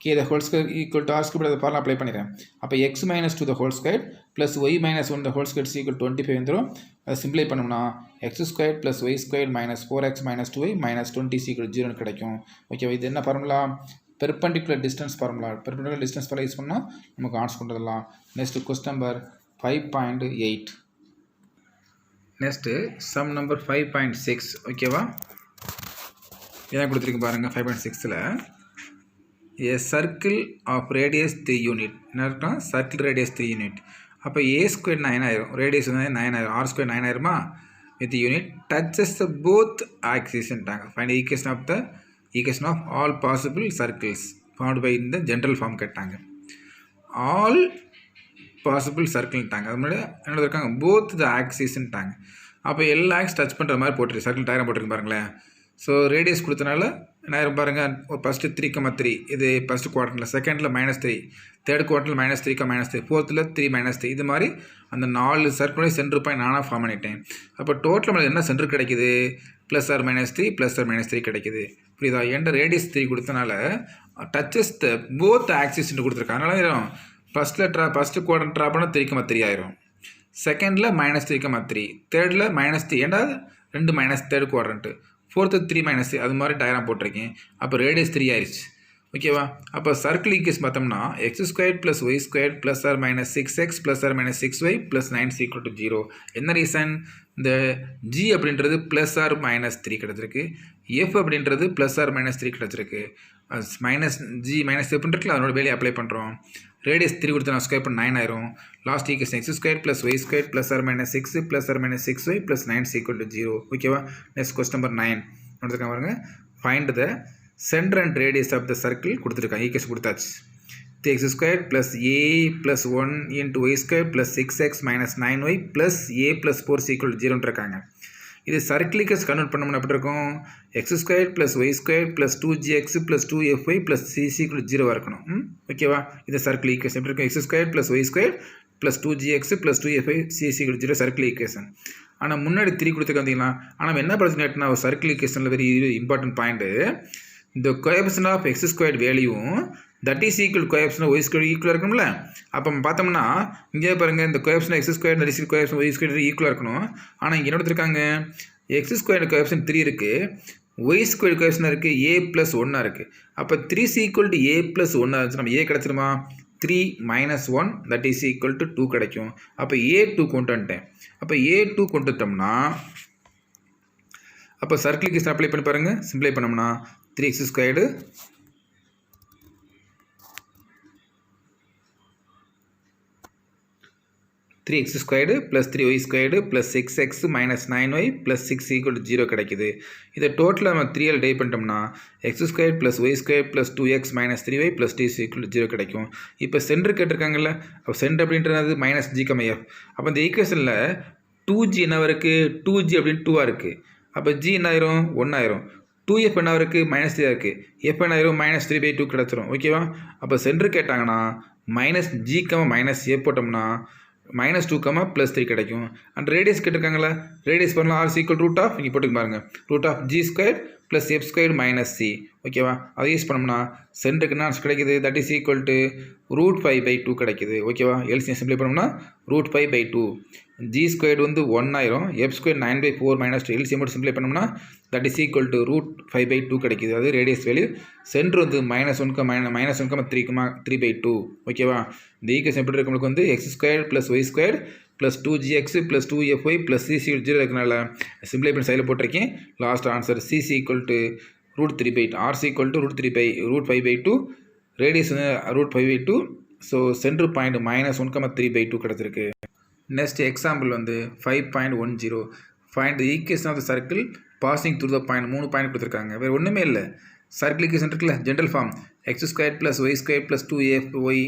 k the whole square equal to r square. அதை பாருங்கள் அப்ளை பண்ணிடுறேன். அப்போ x minus 2 the whole square plus y minus 1 the whole square is equal to 25 வந்துடும். அதை சிம்ப்ளை பண்ணோம்னா x squared plus y squared minus 4x minus 2y minus 20 is equal to 0 கிடைக்கும். ஓகேவா? இது என்ன formula, perpendicular distance formula. Perpendicular distance formula use பண்ணால் நமக்கு answer பண்ணுறதுலாம். Next question number 5.8. Next sum number 5.6. ஓகேவா? இதான் கொடுத்துருக்கு பாருங்கள். 5.6ல் a circle of radius 3 unit. என்ன இருக்குன்னா சர்க்கிள் ரேடியஸ் 3 யூனிட். அப்போ ஏ ஸ்கொயர் 9 ஆயிரும், ரேடியஸ் வந்து 9 ஆயிரும், ஆர் ஸ்கொயர் 9 ஆயிருமா. With unit touches the both ஆக்சிஸ்ன்ட்டாங்க. Find equation of all possible circles found by இந்த ஜென்ரல் ஃபார்ம் கேட்டாங்க. ஆல் பாசிபிள் சர்க்கிள்ட்டாங்க. அது முன்னாடி என்ன இருக்காங்க, போத் த ஆக்சிஸ்ன்ட்டாங்க. அப்போ எல்லா ஆக்ஸ் டச் பண்ணுற மாதிரி போட்டுருக்கு, சர்க்கிள் டயக்ராம் போட்டிருக்கு பாருங்களேன். ஸோ ரேடியஸ் கொடுத்தனால என்ன பாருங்கள், ஃபஸ்ட்டு 3,3, இது ஃபஸ்ட்டு குவார்ட்டரில், செகண்டில் -3, தேர்ட் குவார்ட்டரில் -3, ஃபோர்த்தில் 3, இது மாதிரி அந்த 4 சர்க்கிளோட சென்டர் பாயிண்ட் நானாக ஃபார்ம் பண்ணிட்டேன். அப்போ டோட்டல் நம்மளுக்கு என்ன சென்டர் கிடைக்குது, +or-3 +or-3 கிடைக்குது. புரியுதா. என்கிட்ட ரேடியஸ் 3 கொடுத்தனால டச்சஸ் த போத் ஆக்சிஸ்ன்னு கொடுத்துருக்காங்க. அதனால ஃபஸ்ட்டு குவார்ட்டர் ட்ரா பண்ணால் 3,3 ஆயிரும், செகண்டில் -3,3, தேர்டில் -3, ஏன்டா 2 தேர்ட் குவாட்ரண்ட்டு, ஃபோர்த்து 3 அது மாதிரி டயக்ராம் போட்டிருக்கேன். அப்போ ரேடியஸ் 3 ஆயிடுச்சு. ஓகேவா. அப்போ சர்க்கிள் ஈக்குவேஷன் பார்த்தோம்னா x² + y² +or-6x +or-6y +9 = 0. என்ன ரீசன், இந்த g அப்படின்றது +or-3 கிடச்சிருக்கு, f அப்படின்றது +or-3 கிடச்சிருக்கு, -g -f இருக்குல்ல, அதனோட வேலையை அப்ளை பண்ணுறோம். ரேடியஸ் 3 கொடுத்து நான் ஸ்கொயர் பண்ண 9 ஆயிரும். Last equation x² + y² +or-6 +or-6y +9 = 0. ஓகேவா. நெக்ஸ்ட் கொஸ்டின் நம்பர் 9 கொடுத்துருக்காங்க பாருங்க. Find the centre and radius of the circle கொடுத்துருக்காங்க. ஈக்குவேஷன் கொடுத்தாச்சு. x² + a + 1 × y² + 6x - 9y + a + 4 = 0 இருக்காங்க. இது சர்க்கிள் ஈக்குவேஷன் கன்வெர்ட் பண்ணோம்னா எப்படி இருக்கும், x² + y² + 2gx + 2fy + c = 0 இருக்கணும். ஓகேவா. இது சர்க்கிள் ஈக்குவேஷன் எப்படி இருக்கும், x² + y² + 2gx + 2fy c = 0 circle equation. ஆனால் முன்னாடி 3 கொடுத்துருக்காங்களா. ஆனால் நம்ம என்ன படிச்சுன்னா ஒரு சர்க்கிள் ஈக்குவேஷனில் வெரி இம்பார்ட்டன்ட் பாயிண்ட்டு, இந்த கோஎஃபிஷியன்ட் ஆஃப் x² வேல்யூவும் that is equal coefficient y² ஈக்குவலாக இருக்கணும்ல. அப்போ பார்த்தோம்னா இங்கே பாருங்கள், இந்த coefficient x² that is coefficient y² ஈக்குவலாக இருக்கணும். ஆனால் இங்கே என்ன எடுத்துருக்காங்க, x² கோஎஃபிஷியன்ட் 3 இருக்குது, y² கோஎஃபிஷியன்ட் இருக்குது, a + 1 இருக்குது. அப்போ 3 = a + 1 இருந்துச்சு, நம்ம a கிடச்சிருமா, 3 - 1 that is equal to 2 கிடைக்கும். அப்போ a2 கொண்டு வந்துட்டேன். அப்போ a2 கொண்டு வந்துட்டோம்னா அப்போ சர்க்கிள் ஈக்குவேஷன் அப்ளை பண்ணி பாருங்கள். சிம்பிளை பண்ணோம்னா 3x² + 3y² + 6x - 9y + 6 = 0 கிடைக்குது. இதை டோட்டலாக நம்ம 3 டே பண்ணிட்டோம்னா x² + y² + 2x - 3y + t = 0 கிடைக்கும். இப்போ சென்டர் கேட்டிருக்காங்கல்ல, அப்போ சென்டர் அப்படின்றது -g, f. அப்போ இந்த ஈக்குவேஷனில் 2g என்ன இருக்குது, 2g அப்படின்னு 2 இருக்குது. அப்போ g என்ன ஆயிரும், 1 ஆயிரும். 2f என்ன இருக்குது, -3 இருக்குது. f என்ன ஆயிரும், -3/2 கிடச்சிரும். ஓகேவா. அப்போ சென்டர் கேட்டாங்கன்னா -g, -f போட்டோம்னா -2, +3 கிடைக்கும். அண்ட் ரேடியஸ் கேட்டிருக்காங்களா, ரேடியஸ் பண்ணலாம் r = இங்கே போட்டுக்கு பாருங்கள், √g² + f² - c. ஓகேவா. அதை யூஸ் பண்ணோம்னா சென்டருக்கு என்ன கிடைக்குது, தட் இஸ் ஈக்குவல் டு √5/2 கிடைக்குது. ஓகேவா. எல்சிஎம் சிம்பிளை பண்ணோம்னா √5/2, g² வந்து 1 ஆயிரும், f² 9/4 - 2 எல்சிஎம் மட்டும் சிம்பிளை பண்ணோம்னா தட் இஸ் ஈக்குவல் டு √5/2 கிடைக்குது. அது ரேடியஸ் வேல்யூ. சென்டர் வந்து -1, -3/2. ஓகேவா. இந்த ஈக்குவேஷன் எப்படி இருக்கு, நம்மளுக்கு வந்து x² + y² + 2gx + 2fy + c = 0 இருக்கனால சிம்பிளை பண்ணி சைடில் போட்டிருக்கேன். Last answer c = √3/2, r √5/2, radius வந்து √5/2. ஸோ சென்டர் பாயிண்ட் -1, 3/2 கிடச்சிருக்கு. நெக்ஸ்ட் எக்ஸாம்பிள் வந்து 5.10 find the equation of the circle passing through the point. 3 point கொடுத்துருக்காங்க, வேறு ஒன்றுமே இல்லை. சர்க்கிள் ஈக்குவேஷன் இருக்குல்ல, general form x² + y² + 2fy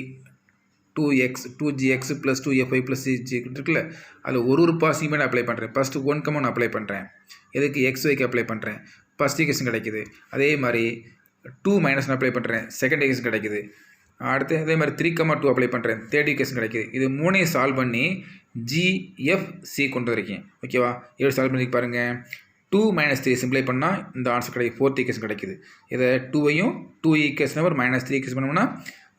2x 2gx + 2fy + c இருக்குல்ல, அதில் ஒரு பாசிங் பாயிண்ட் அப்ளை பண்ணுறேன். ஃபஸ்ட்டு 1, 1 அப்ளை பண்ணுறேன். எதுக்கு, xyக்கு அப்ளை பண்ணுறேன். ஃபஸ்ட் ஈக்குவேஷன் கிடைக்குது. அதே மாதிரி 2 - 1 அப்ளை பண்ணுறேன், செகண்ட் ஈக்குவேஷன் கிடைக்குது. அடுத்து அதே மாதிரி 3, 2 அப்ளை பண்ணுறேன், தேர்ட் ஈக்குவேஷன் கிடைக்குது. இது 3ஐயும் சால்வ் பண்ணி gfc கொண்டு வந்திருக்கேன். ஓகேவா. எப்படி சால்வ் பண்ணி பாருங்கள், 2 - 3 சிம்பிளை பண்ணால் இந்த ஆன்சர் கிடைக்கும், ஃபோர்த் ஈக்குவேஷன் கிடைக்குது. இதை 2ஐயும் 2 ஈக்குவேஷன் நம்பர் -3 ஈக்குவேஷன் பண்ணோம்னா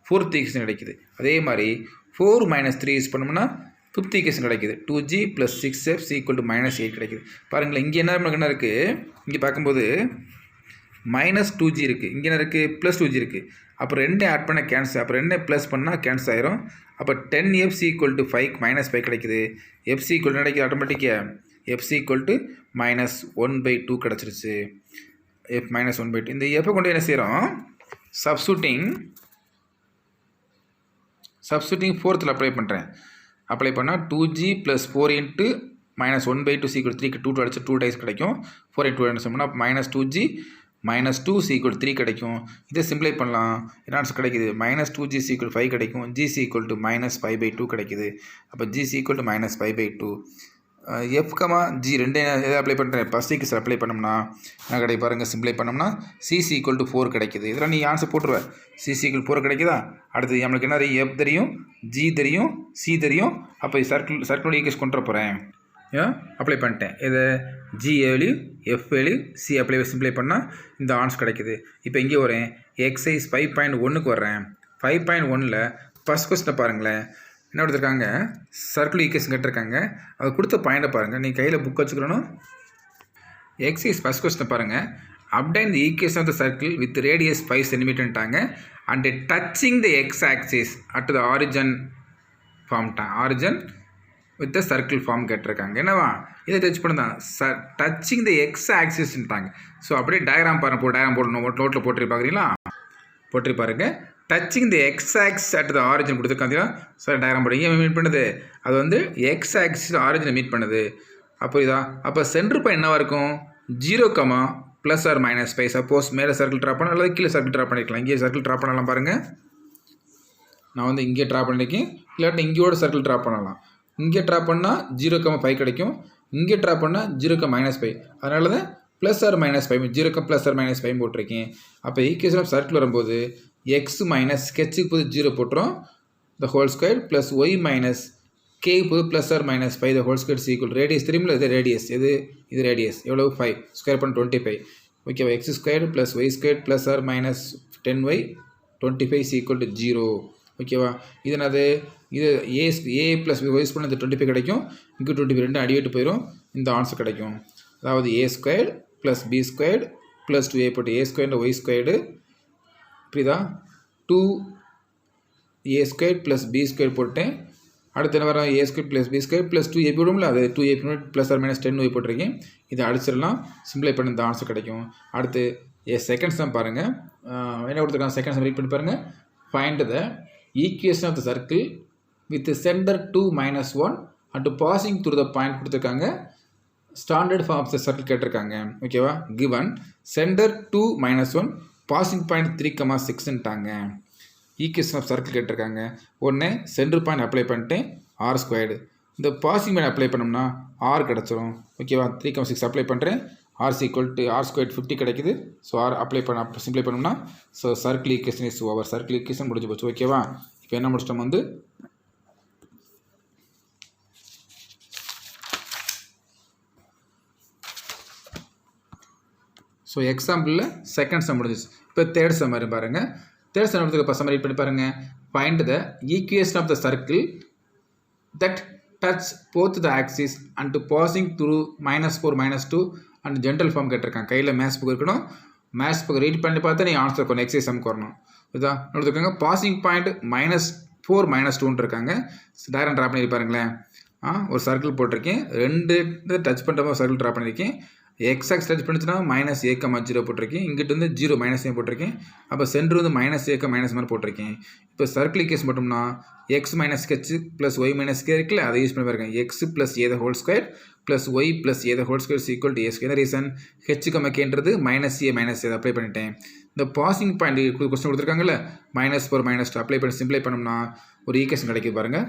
ஃபோர்த் ஈக்குவேஷன் கிடைக்குது. அதே மாதிரி 4 - 3 யூஸ் பண்ணோம்னா ஃபிஃப்த் ஈக்குவேஷன் கிடைக்குது, 2g + 6f c = -8 கிடைக்குது. பாருங்களேன், இங்கே என்ன இருக்குது, இங்கே பார்க்கும்போது -2g இருக்குது, இங்கே என்ன இருக்குது, +2g இருக்குது. அப்போ 2 ஆட் பண்ண கேன்சல், அப்போ 2 ப்ளஸ் பண்ணால் கேன்சல் ஆயிரும். அப்போ 10f c = 5 -5 கிடைக்குது. fc கிடைக்குது ஆட்டோமேட்டிக்காக, fc = -1/2 கிடச்சிருச்சு. f -1/2. இந்த f கொண்டு என்ன செய்கிறோம், சப்ஸ்டியூட்டிங் 4th அப்ளை பண்ணுறேன். அப்ளை பண்ணால் 2g + 4 இன்ட்டு -1/2 = 3 2 அடிச்சு 2 டைஸ் கிடைக்கும். 4 × 2 என்ன சொன்னால் -2g - 2 = 3 கிடைக்கும். இதை சிம்பிளை பண்ணலாம். என்ன ஆன்சர் கிடைக்குது? -2g = 5 கிடைக்கும். g = -5/2 கிடைக்குது. அப்போ g = -5/2. f, g ரெண்டு எதை அப்ளை பண்ணுறேன்? ஃபர்ஸ்ட் ஈக்குவேஷன் அப்ளை பண்ணோம்னா என்ன கிடைக்கும் பாருங்கள். சிம்பிளை பண்ணோம்னா c = 4 கிடைக்குது. இதெல்லாம் நீ ஆன்சர் போட்டுருவேன். c = 4 கிடைக்குதா? அடுத்து நம்மளுக்கு என்ன தெரியும்? f தெரியும், g தெரியும், c தெரியும். அப்போ சர்க்கிளோட ஈக்குவேஷன் கொண்டு வர போகிறேன். அப்ளை பண்ணிட்டேன். இதை g value, f value, c apply சிம்பிளை பண்ணால் இந்த ஆன்சர் கிடைக்குது. இப்போ இங்கே வரேன். எக்ஸைஸ் 5.1க்கு வர்றேன். 5.1ல் ஃபஸ்ட் கொஸ்டினை பாருங்களேன். என்ன கொடுத்துருக்காங்க? சர்க்கிள் ஈக்குவேஷன் கேட்டிருக்காங்க. அது கொடுத்த பாயிண்டை பாருங்கள். நீங்கள் கையில் புக் வச்சுக்கணும். எக்ஸைஸ் ஃபஸ்ட் கொஸ்டினை பாருங்கள். Obtain the equation of the circle with radius 5 சென்டிமீட்டர்ட்டாங்க and touching the x axis at the origin ஃபார்ம்ட்டாங்க. Origin with the circle form கேட்டிருக்காங்க. என்னவா? இதை டச் பண்ணுதான் டச்சிங் த எக்ஸ் ஆக்சிஸ்ன்ட்டாங்க. ஸோ அப்படியே டயக்ராம் பாருங்கள். டயக்ராம் போடணும். நோட்டில் போட்டுருப்பாங்களா? போட்டுருப்பாருங்க. Touching the x axis at the origin கொடுத்துருக்காங்களா? சார் டயக்ராம் போடுங்க. ஏன் மீட் பண்ணுது? அது வந்து எக்ஸ் ஆக்சிஸ் ஆரிஜினை மீட் பண்ணுது. அப்போ இதா அப்போ சென்டர் பாயிண்ட் என்னவாக இருக்கும்? 0, ±5. சப்போஸ் மேலே சர்க்கிள் ட்ரா பண்ண அல்லது கீழே சர்க்கிள் ட்ரா பண்ணிக்கலாம். இங்கே சர்க்கிள் ட்ரா பண்ணலாம் பாருங்கள். நான் வந்து இங்கே ட்ரா பண்ணியிருக்கேன். இல்லாட்டி இங்கேயோட சர்க்கிள் ட்ரா பண்ணலாம். இங்கே ட்ரா பண்ணால் 0, 5 கிடைக்கும். இங்கே ட்ரா பண்ணால் 0, -5. அதனால தான் +or-5 0, +or-5 போட்டிருக்கேன். அப்போ ஈக்குவேஷன் ஆஃப் சர்க்கிள் வரும்போது x - ஸ்கெட்சுக்கு போது 0 போட்டுரும் the whole square plus y - k போது +or-5 the whole square equal radius தெரியுமில்ல? இது ரேடியஸ். இது ரேடியஸ் எவ்வளோ? 5 ஸ்கொயர் பண்ண 25. ஓகேவா? x² + y² +or-10y 25 = 0. ஓகேவா? இது என்னது? இது a + y பண்ணது 25 கிடைக்கும். இங்கே 25 ரெண்டு அடிவிட்டு போயிடும். இந்த ஆன்சர் கிடைக்கும். அதாவது a² + b² + 2a போட்டு a² y². புரியுதா? 2a² + b² போட்டேன். அடுத்து என்ன வரும்? a² + b² + 2a போடும்ல? அது 2a +or-10y போட்டிருக்கேன். இதை அடிச்சிடலாம். சிம்பிளை பண்ணி இந்த ஆன்சர் கிடைக்கும். அடுத்து செகண்ட் சம் பாருங்கள். என்ன கொடுத்துருக்காங்க? செகண்ட் சம் ரீட் பண்ணி பாருங்கள். Find the equation of the circle with centre 2 - 1 and passing through the point கொடுத்துருக்காங்க. Standard form of the circle கேட்டிருக்காங்க. ஓகேவா? கிவன் சென்டர் 2 - 1 பாசிங் பாயிண்ட் 3,6ன்ட்டாங்க. ஈக்குவேஷன் ஆஃப் சர்க்கிள் கேட்டிருக்காங்க. ஒன்று சென்டர் பாயிண்ட் அப்ளை பண்ணிட்டேன். r². இந்த பாசிங் பாயிண்ட் அப்ளை பண்ணோம்னா r கிடச்சிரும். ஓகேவா? 3,6 அப்ளை பண்ணுறேன். r = r² 50 கிடைக்குது. ஸோ r அப்ளை பண்ண சிம்பிளை பண்ணோம்னா so circle equation is over. Circle equation முடிஞ்சு போச்சு. ஓகேவா? இப்போ என்ன முடிச்சிட்டோம் வந்து ஸோ எக்ஸாம்பிளில் செகண்ட் சம் முடிஞ்சிச்சு. இப்போ தேர்ட் சம் மாதிரி பாருங்கள். தேர்ட் சம் எடுத்துக்க இப்போ சம்மரி பண்ணி பாருங்கள். Find the equation of the circle that touch both the axis and passing through -4 -2 and general form கேட்டிருக்காங்க. கையில் மேத்ஸ் புக் இருக்கணும். மேத்ஸ் புக் ரீட் பண்ணி பார்த்தா நீ ஆன்சர் பண்ணணும். எக்ஸைஸ் சம்க்கு வரணும். இதுதான் எடுத்துக்கோங்க. பாசிங் பாயிண்ட் -4 -2 இருக்காங்க. டயக்ராம் ட்ரா பண்ணி பாருங்களேன். ஒரு சர்க்கிள் போட்டிருக்கேன். ரெண்டு டச் பண்ணுற மாதிரி சர்க்கிள் ட்ரா பண்ணியிருக்கேன். எக்ஸாக்ஸ் டச் பண்ணிச்சுன்னா -a, 0 போட்டிருக்கேன். இங்கிட்ட வந்து 0 -a போட்டிருக்கேன். அப்போ சென்டர் வந்து -a, -1 போட்டிருக்கேன். இப்போ circle case மட்டும்னா x - sketch + y - k இருக்குல்ல? அதை யூஸ் பண்ணி பாருங்க. x + a the whole square + y + a the whole square = a square. என்ன ரீசன்? h, kன்றது -a அப்ளை பண்ணிட்டேன். இந்த பாசிங் பாயிண்ட் கொஸ்டின் கொடுத்துருக்காங்கல்ல? -4 -2 அப்ளை பண்ணி சிம்பிளை பண்ணோம்னா ஒரு ஈக்குவேஷன் கிடைக்குது பாருங்கள்.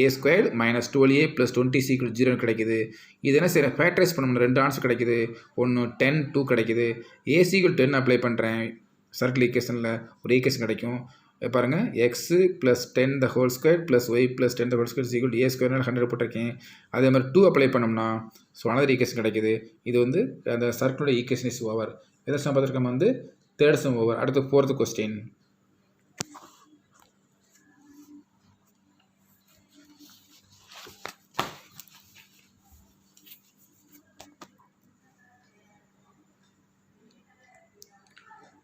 a² - 12a + 20 = 0 கிடைக்குது. இது என்ன சரி ஃபேக்டரைஸ் பண்ணோம்னா ரெண்டு ஆன்சர் கிடைக்குது. ஒன்று 10 2 கிடைக்குது. a = 10 அப்ளை பண்ணுறேன். சர்க்கிள் ஈக்குவேஷனில் ஒரு ஈக்குவேஷன் கிடைக்கும். பாருங்கள். x + 10 the whole square + y + 10 the whole square = a² 100 போட்டிருக்கேன். அதே மாதிரி 2 அப்ளை பண்ணோம்னா ஸோ அனதர் ஈக்குவேஷன் கிடைக்குது. இது வந்து அந்த சர்க்கிளோட ஈக்குவேஷன் இஸ் ஓவர். எதை சம் பார்த்துருக்கோம் வந்து தேர்ட் சம் ஓவர். அடுத்து ஃபோர்த் கொஸ்டின்.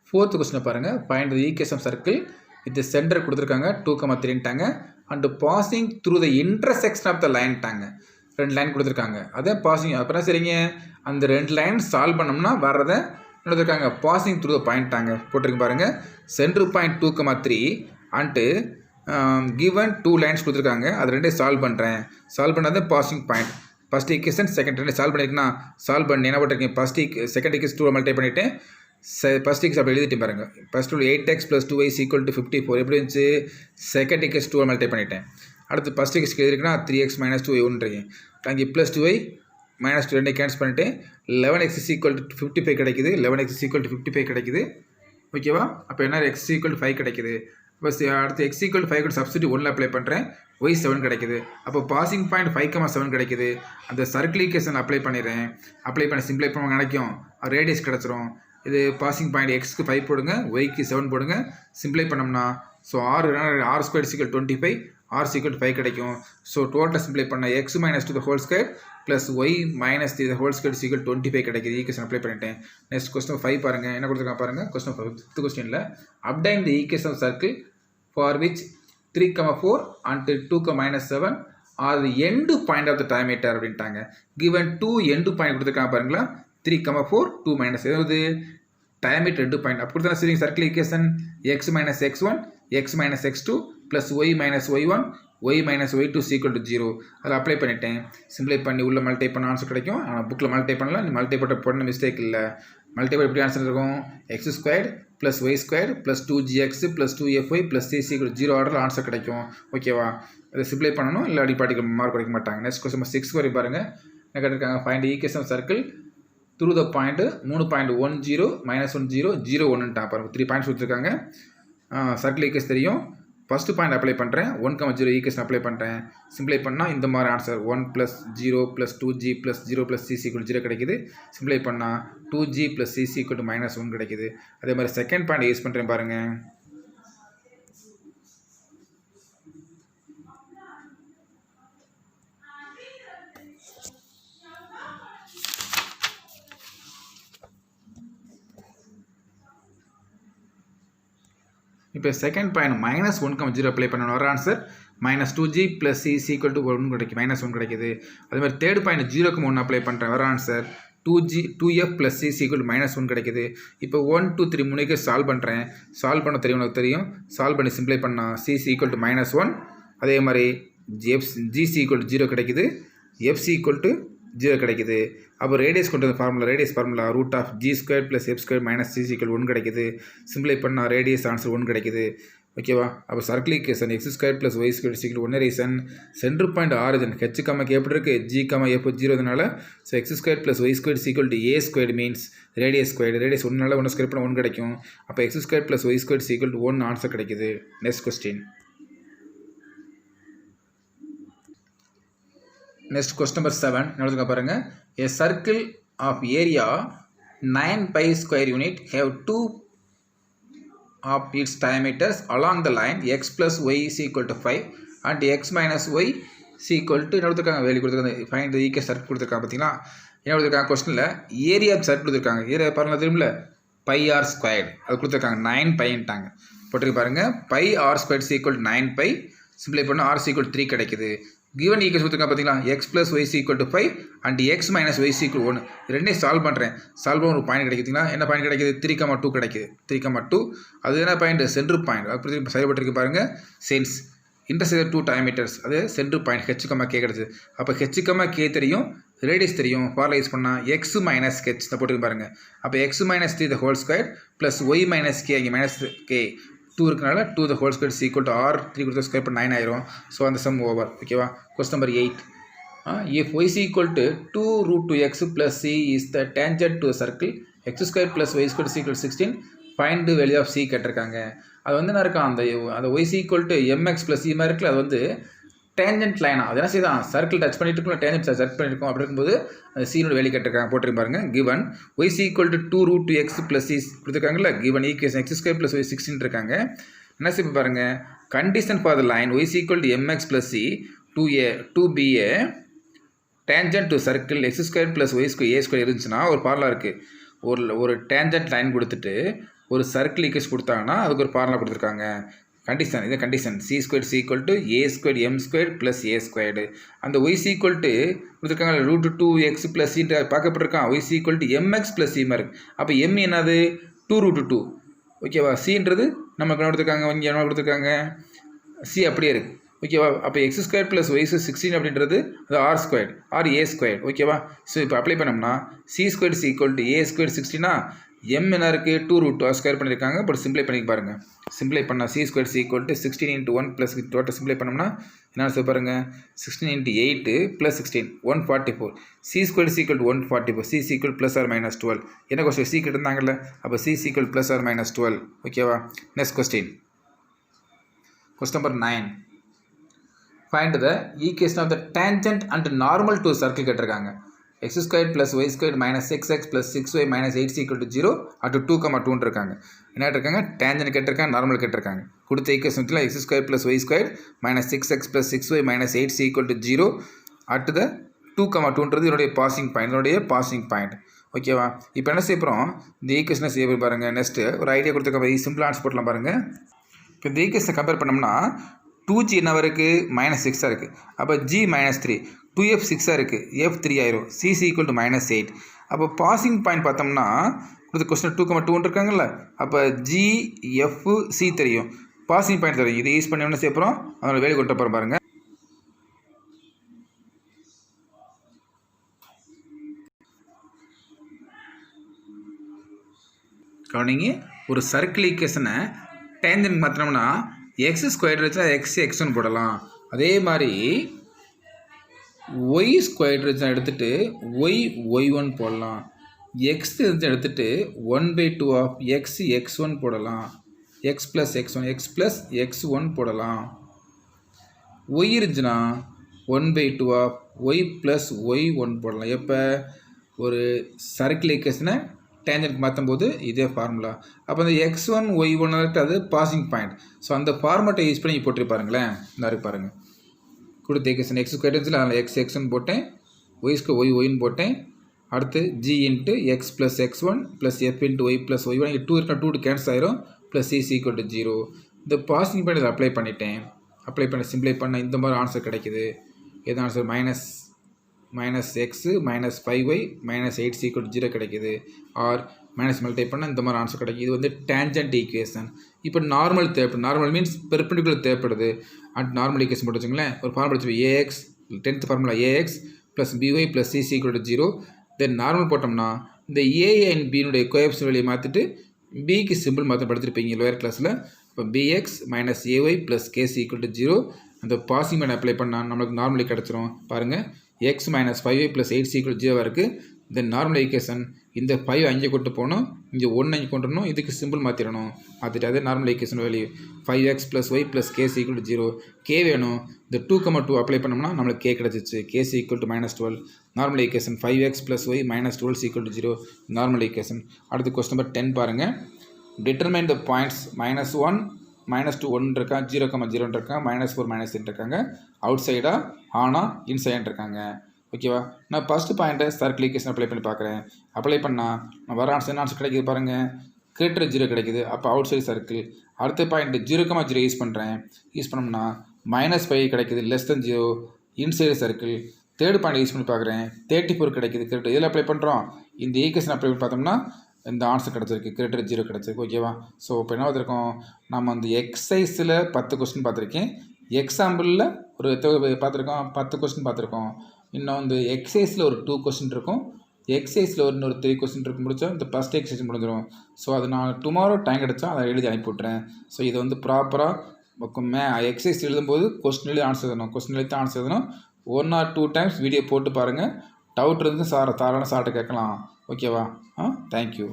ஃபோர்த் கொஸ்டினை பாருங்கள். Find the equation of circle with centre கொடுத்துருக்காங்க. 2,3ன்ட்டாங்க and passing through the intersection of the லைன்ட்டாங்க. ரெண்டு லைன் கொடுத்துருக்காங்க. அதே பாசிங் அப்புறம் சரிங்க. அந்த ரெண்டு லைன் சால்வ் பண்ணோம்னா வர்றதை கொடுத்துருக்காங்க. பாசிங் த்ரூ த பாயிண்ட்டாங்க போட்டிருக்கு பாருங்கள். Centre point 2,3 and given 2 lines கொடுத்துருக்காங்க, அது ரெண்டே சால்வ் பண்ணுறேன். சால்வ் பண்ணாத passing point. First equation second ரெண்டு சால்வ் பண்ணியிருக்கேன்னா சால்வ் பண்ணி என்ன பண்ணிருக்கேன், செகண்ட் ஈக்குவேஷன் 2 மல்டிப்ளை பண்ணிவிட்டு ஃபஸ்ட் ஈக்குவேஷன் அப்படி எழுதிட்டு பாருங்க. ஃபஸ்ட் 8x + 2y = 54 எப்படி இருந்துச்சு, செகண்ட் ஈக்குவேஷன் 2 மல்டிப்ளை பண்ணிட்டேன். அடுத்து ஃபஸ்ட் ஈக்குவேஷன் எழுதிருக்குன்னா 3x - 2y ஒன்றிருக்கேன். அங்கே +2y -2 ரெண்டே கேன்சல் பண்ணிட்டு 11x = 55 கிடைக்குது. 11x = 55 கிடைக்குது. ஓகேவா? அப்போ என்ன x = 5 கிடைக்குது. இப்போ அடுத்து x = 5 கூட சப்ஸ்டிட்யூட் 1 அப்ளை பண்ணுறேன், y 7 கிடைக்குது. அப்போ பாசிங் பாயிண்ட் 5,7 கிடைக்குது. அந்த சர்க்கிள் ஈக்குவேஷன் அப்ளை பண்ணிடுறேன். அப்ளை பண்ணி சிம்பிளை பண்ண கிடைக்கும், ரேடியஸ் கிடச்சிரும். இது பாசிங் பாயிண்ட் எக்ஸ்க்கு 5 போடுங்க, ஒய்க்கு 7 போடுங்க. சிம்பிளை பண்ணோம்னா ஸோ r² = 25, r = 5 கிடைக்கும். ஸோ டோட்டல் சிம்பிளை பண்ண x - 2 + y - 3 = 25 கிடைக்குது. ஈக்குவேஷன் அப்ளை பண்ணிட்டேன். நெக்ஸ்ட் கொஸ்டின் 5 பாருங்கள், என்ன கொடுத்துருக்காங்க பாருங்கள். கொஸ்டின் 5th கொஸ்டினில் obtain the equation of circle for which 3,4 and 2,-7 are the end point of the diameter அப்படின்ட்டாங்க. கிவன் 2 எண்டு பாயிண்ட் கொடுத்துருக்காங்க பாருங்களா, 3,4 2 ஏதாவது டயமீட்டர் எண்டு பாயிண்ட் அப்படி தான் சரிங்க. Circle equation x - x1 x - x2 + y - y1 y - y2 = 0. அதில் apply பண்ணிட்டேன். சிம்பிளை பண்ணி உள்ள மல்டிப்ளை பண்ண ஆன்சர் கிடைக்கும். ஆனால் புக்கில் மல்டிப்ளை பண்ணலாம், நீ மல்டிப்ளை பண்ண மிஸ்டேக் இல்லை. மல்டிப்ளை எப்படி ஆன்சர் இருக்கும், x² + y² + 2gx + 2fy + c = 0 ஆர்டரில் ஆன்சர் கிடைக்கும். ஓகேவா? இதை சிம்பிளை பண்ணணும், இல்லை அடிப்பாட்டிக்கு மார்க் கிடைக்க மாட்டாங்க. நெக்ஸ்ட் கொஸ்டின் 6 வரை பாருங்கள். என்ன கேட்டிருக்காங்க, find equation of circle through the point 3.10 - 10 0 1 பாருங்கள். 3 பாயிண்ட்ஸ் கொடுத்துருக்காங்க. சர்க்கிள் ஈக்குவேஷன் தெரியும். ஃபஸ்ட்டு பாயிண்ட் அப்ளை பண்ணுறேன், 1,0 ஈக்குவேஷன் அப்ளை பண்ணுறேன். சிம்பிளை பண்ணால் இந்த மாதிரி ஆன்சர் 1 + 0 + 2g + 0 + c = 0 கிடைக்குது. சிம்பிளை பண்ணால் 2g + c = -1 கிடைக்குது. அதே மாதிரி செகண்ட் பாயிண்ட் யூஸ் பண்ணுறேன் பாருங்கள். இப்போ செகண்ட் பாயிண்ட் -1,0 அப்ளை பண்ணணும். வர ஆன்சர் -2g + c = 1 கிடைக்கும், -1 கிடைக்குது. அதே மாதிரி தேர்ட் பாயிண்ட் 0,1 அப்ளை பண்ணுறேன். வர ஆன்சர் 2f + c = -1 கிடைக்குது. இப்போ 1 2 3 3க்கு சால்வ் பண்ணுறேன். சால்வ் பண்ண தெரியும், எனக்கு தெரியும். சால்வ் பண்ணி சிம்பிளை பண்ணால் c = -1. அதே மாதிரி gc = 0 கிடைக்குது, fc = 0 கிடைக்குது. அப்போ ரேடியஸ் கொண்டு வந்த formula, radius formula √g² + f² - c = 1 கிடைக்குது. சிம்பிளை பண்ணால் ரேடியஸ் ஆன்சர் 1 கிடைக்குது. ஓகேவா? அப்போ circle equation x² + y² = 1 reason. Centre point origin h, எப்படி இருக்குது, g, f 0 இதனால. So x² + y² = a² means radius square. Radius 1 1 square பண்ண 1 கிடைக்கும். அப்போ x² + y² = 1 ஆன்சர் கிடைக்குது. Next question. Next question number 7 என்ன பாருங்கள். A circle of area 9 pi square unit have 2 of its diameters along the line x + y = 5 and x - y என்ன கொடுத்துருக்காங்க, value கொடுத்துருக்காங்க. Find the equation circle கொடுத்துருக்காங்க. பார்த்தீங்களா என்ன கொடுத்துருக்காங்க, கொஸ்டினில் ஏரியா சர்க்கிள் கொடுத்துருக்காங்க. ஏரியா பாருங்கள் தெரியுமில்ல, πr², அது கொடுத்துருக்காங்க. 9 பைன்ட்டாங்க போட்டிருக்கு பாருங்கள். πr² = 9 pi. சிம்பிளை பண்ணால் r = 3 கிடைக்குது. கிவன் ஈக்குவேஷன் கொடுத்துருக்காங்க. பார்த்தீங்களா x + y = 5 and x - y = 1. ரெண்டையும் சால்வ் பண்ணுறேன். சால்வ் பண்ண ஒரு பாயிண்ட் கிடைக்குதுங்களா, என்ன பாயிண்ட் கிடைக்குது, 3,2 கிடைக்குது. 3,2 அது என்ன பாயிண்ட், சென்டர் பாயிண்ட். அப்படி செயல்பட்டுருக்கு பாருங்கள். சென்ஸ் இன்டர்செக்ட் 2 டயமீட்டர்ஸ், அது சென்டர் பாயிண்ட் h, k கிடைச்சது. அப்போ h, k தெரியும், ரேடியஸ் தெரியும். ஃபார்முலா யூஸ் பண்ணால் x - h தான் போட்டுருக்கு பாருங்கள். அப்போ x - 3 + y - k, அங்கே -k 2 இருக்கனால 2 = r 3 கொடுத்த ஸ்கொயர் பண்ண 9 ஆயிரும். ஸோ அந்த சம் ஓவர். ஓகேவா? Question number 8. If y = 2 √2x + c is the tangent to a circle x² + y² = 16, find the value of c கேட்டிருக்காங்க. அது வந்து என்ன இருக்கா, அந்த y = mx + c மாதிரி இருக்குல்ல, அது வந்து டேஞ்சன்ட் லைனா, அது என்ன செய்தான், சர்க்கிள் டச் பண்ணிட்டு இருக்கோம், டேஞ்சன்ட் சர்ச் பண்ணியிருக்கோம். அப்படி இருக்கும்போது அந்த சீனோட வேல்யூ கேட்டிருக்காங்க. போட்டிருக்கு பாருங்க. கிவன் y = 2 √2x + c கொடுத்துருக்காங்கல்ல. கிவன் ஈக்குவேஷன் x² + y 16 இருக்காங்க. என்ன செய்ய பாருங்க, condition for the line y = mx + c to be a tangent to circle x² + y² a² இருந்துச்சுன்னா ஒரு ஃபார்முலா இருக்குது. ஒரு டேஞ்சன்ட் லைன் கொடுத்துட்டு ஒரு சர்க்கிள் ஈக்குவேஷன் கொடுத்தாங்கன்னா அதுக்கு ஒரு ஃபார்முலா கொடுத்துருக்காங்க. கண்டிஷன், இது condition. c² = a² m² + a². அந்த y கொடுத்துருக்காங்க √2x + c பார்க்கப்பட்டிருக்கான். y = mx + c மாதிரி. அப்போ m என்னது, 2 √2. ஓகேவா? cன்றது நமக்கு என்ன கொடுத்துருக்காங்க, இங்கே என்ன கொடுத்துருக்காங்க, சி அப்படியே இருக்குது ஓகேவா. அப்போ x square plus Y square 16 அப்படின்றது அது or square r a square ஓகேவா. ஸோ இப்போ அப்ளை பண்ணோம்னா c square c equal to a square 16 எம் என்ன இருக்குது 2√2 ஸ்கொயர் பண்ணியிருக்காங்க. பட் சிம்பிளை பண்ணி பாருங்கள். சிம்பிளை பண்ணால் C square c equal to 16 × 1 plus total சிம்பிளை பண்ணோம்னா என்ன சொல்ல பாருங்கள் 16 × 8 + 16 144. C square c equal to 144. C equal plus or minus 12. என்ன கொஸ்டின் சி கிட்ட இருந்தாங்கல்ல, அப்போ c equal plus or minus 12 ஓகேவா. Next question number 9. Find the equation of the tangent and normal to circle கேட்டிருக்காங்க. x squared plus y squared minus 6x plus 6y minus 8 equal to 0 at 2,2 இருக்காங்க. என்ன இருக்காங்க tangent கேட்டிருக்காங்க, normal கேட்டிருக்காங்க. கொடுத்த ஈக்குவேஷனில் x squared plus y squared minus 6x plus 6y minus 8 equal to 0 at the 2,2ன்றது இதனுடைய passing point ஓகேவா. இப்போ என்ன செய்ய போகிறோம், இந்த ஈக்குவேஷனை செய்ய பாருங்கள். நெக்ஸ்ட்டு ஒரு ஐடியா கொடுத்துருக்க சிம்பிள் ஆன்சர் போடலாம் பாருங்கள். இப்போ இந்த ஈக்குவேஷனை கம்பேர் பண்ணோம்னா 2g என்னவா இருக்குது -6 இருக்குது. அப்போ g -3 2f 6 இருக்குது f 3 ஆயிரும். c equal to -8. அப்போ பாசிங் பாயிண்ட் பார்த்தோம்னா கொடுத்த கொஸ்டின் 2,2 இருக்காங்கல்ல, அப்போ g f c தெரியும், பாசிங் பாயிண்ட் தெரியும். இதை யூஸ் பண்ணி என்ன செய்ய போகிறோம், அதோட வேலை கொட்ட போகிறோம் பாருங்கள். கவனிங்க, ஒரு சர்க்கிள் ஈக்குவேஷனை டேஞ்சன்ட் மாற்றினோம்னா எக்ஸ் ஸ்கொயர் வச்சா எக்ஸ்1 போடலாம். அதே மாதிரி ஒய் ஸ்கொயர் வச்சா எடுத்துகிட்டு ஒய்1 போடலாம். எக்ஸ் எடுத்துகிட்டு 1/2 ஆஃப் எக்ஸ்1 போடலாம். எக்ஸ் ப்ளஸ் எக்ஸ்1 போடலாம். ஒய் இருந்துச்சுன்னா 1/2 ஆஃப் ஒய் ப்ளஸ் ஒய்1 போடலாம். எப்போ ஒரு சர்க்கிள் ஈக்குவேஷனை டேஞ்சன்ட் மாற்றும்போது இதே ஃபார்முலா. அப்போ அந்த x1 y1 அது பாசிங் பாயிண்ட். ஸோ அந்த ஃபார்மெட்டை யூஸ் பண்ணி போட்டு பாருங்களேன். இந்த இருக்கு பாருங்கள், கொடுத்த ஈக்குவேஷன் எக்ஸ் ஸ்கொயர் இருந்துச்சு, அதில் x1 போட்டேன், ஒய் ஸ்கொயர் ஒய்னு போட்டேன். அடுத்து g × x + x1 + f × y + y1. இங்கே 2 இருக்கா, 2 கேன்சல் ஆயிரும். Plus c equal to 0. இந்த பாசிங் பாயிண்ட் அப்ளை பண்ணிட்டேன். அப்ளை பண்ணி சிம்பிளை பண்ண இந்த மாதிரி ஆன்சர் கிடைக்குது. எது ஆன்சர் -x -5y -8 = 0 கிடைக்குது. ஆர் மைனஸ் மல்டிப்ளை பண்ணால் இந்த மாதிரி ஆன்சர் கிடைக்கும். இது வந்து டேஞ்சன்ட் ஈக்குவேஷன். இப்போ நார்மல் தேவைப்படுது. நார்மல் மீன்ஸ் பெர்பெண்டிகுலர் தேவைப்படுது. அண்ட் நார்மல் ஈக்குவேஷன் போட்டு வச்சுங்களேன். ஒரு ஃபார்முலா வச்சு ax 10th formula ax + by + c = 0. Then normal போட்டோம்னா இந்த a அண்ட் பின்னுடைய கோஎஃபிஷியன்ட் வெளியே மாற்றிட்டு பிக்கு சிம்பிள் மாற்ற படுத்திருப்பீங்க லோயர் கிளாஸில். இப்போ bx - ay + kc = 0. அந்த பாசிங் பண்ண அப்ளை பண்ணால் நம்மளுக்கு நார்மலி கிடச்சிரும். பாருங்கள், x - 5y + 8c = 0 இருக்குது. தென் நார்மல் ஈக்குவேஷன் இந்த 5 அங்கே கொண்டு போகணும், இங்கே 1 அங்கே கொண்டு வரணும், இதுக்கு சிம்பிள் மாற்றிடணும். மாற்றிட்டு அதே normal equation value 5x + y + kc = 0. k வேணும். இந்த 2,2 அப்ளை பண்ணோம்னா நம்மளுக்கு k கிடச்சிச்சு. kc = -12. Normal equation 5x + y -12c = 0. Normal equation. அடுத்து கொஸ்டின் நம்பர் 10 பாருங்கள். டிட்டர்மைன் த பாயிண்ட்ஸ் -1 -2 1 இருக்கா, 0,0 இருக்கா, -4 -3 இருக்காங்க. அவுட் சைடாக ஆனா இன்சைட் இருக்காங்க ஓகேவா. நான் ஃபஸ்ட்டு பாயிண்ட்டை சர்க்கிள் ஈக்குவேஷன் அப்ளை பண்ணி பார்க்குறேன். அப்ளை பண்ணால் நான் வர ஆன்சர் என்ன ஆன்சர் கிடைக்குது பாருங்கள், கிரேட்டர் 0 கிடைக்குது. அப்போ அவுட் சைடு சர்க்கிள். அடுத்த பாயிண்ட் 0,0 யூஸ் பண்ணுறேன். யூஸ் பண்ணோம்னா -5 கிடைக்குது, <0 inside circle. Third point use பண்ணி பார்க்குறேன், 34 கிடைக்குது, கிரேட்டர். இதில் அப்ளை பண்ணுறோம், இந்த ஈக்குவேஷன் அப்ளை பண்ணி பார்த்தோம்னா இந்த ஆன்சர் கிடச்சிருக்கு, கிரேட்டர் 0 கிடச்சிருக்கு ஓகேவா. ஸோ இப்போ என்ன பார்த்துருக்கோம், நம்ம அந்த எக்ஸசைஸில் 10 கொஸ்டின் பார்த்துருக்கேன், எக்ஸாம்பிளில் ஒரு பார்த்துருக்கோம், 10 கொஸ்டின் பார்த்துருக்கோம். இன்னும் வந்து எக்ஸசைஸில் ஒரு 2 கொஸ்டின் இருக்கும், எக்ஸசைஸில் இன்னொரு 3 கொஸ்டின் இருக்கு. முடிச்சா இந்த ஃபஸ்ட் எக்ஸசைஸ் முடிஞ்சிடும். ஸோ அது நான் டுமாரோ டைம் கிடச்சா அதை எழுதி அனுப்பி விட்றேன். ஸோ இது வந்து ப்ராப்பராக எக்ஸசைஸ் எழுதும்போது கொஸ்டின் எழுதி ஆன்சர் எழுதணும், கொஸ்டின் எழுதி ஆன்சர் எழுதணும். 1 or 2 டைம்ஸ் வீடியோ போட்டு பாருங்கள். டவுட் இருந்து தாராளமாக சார்ட்ட கேட்கலாம் ஓகேவா. தேங்க்யூ.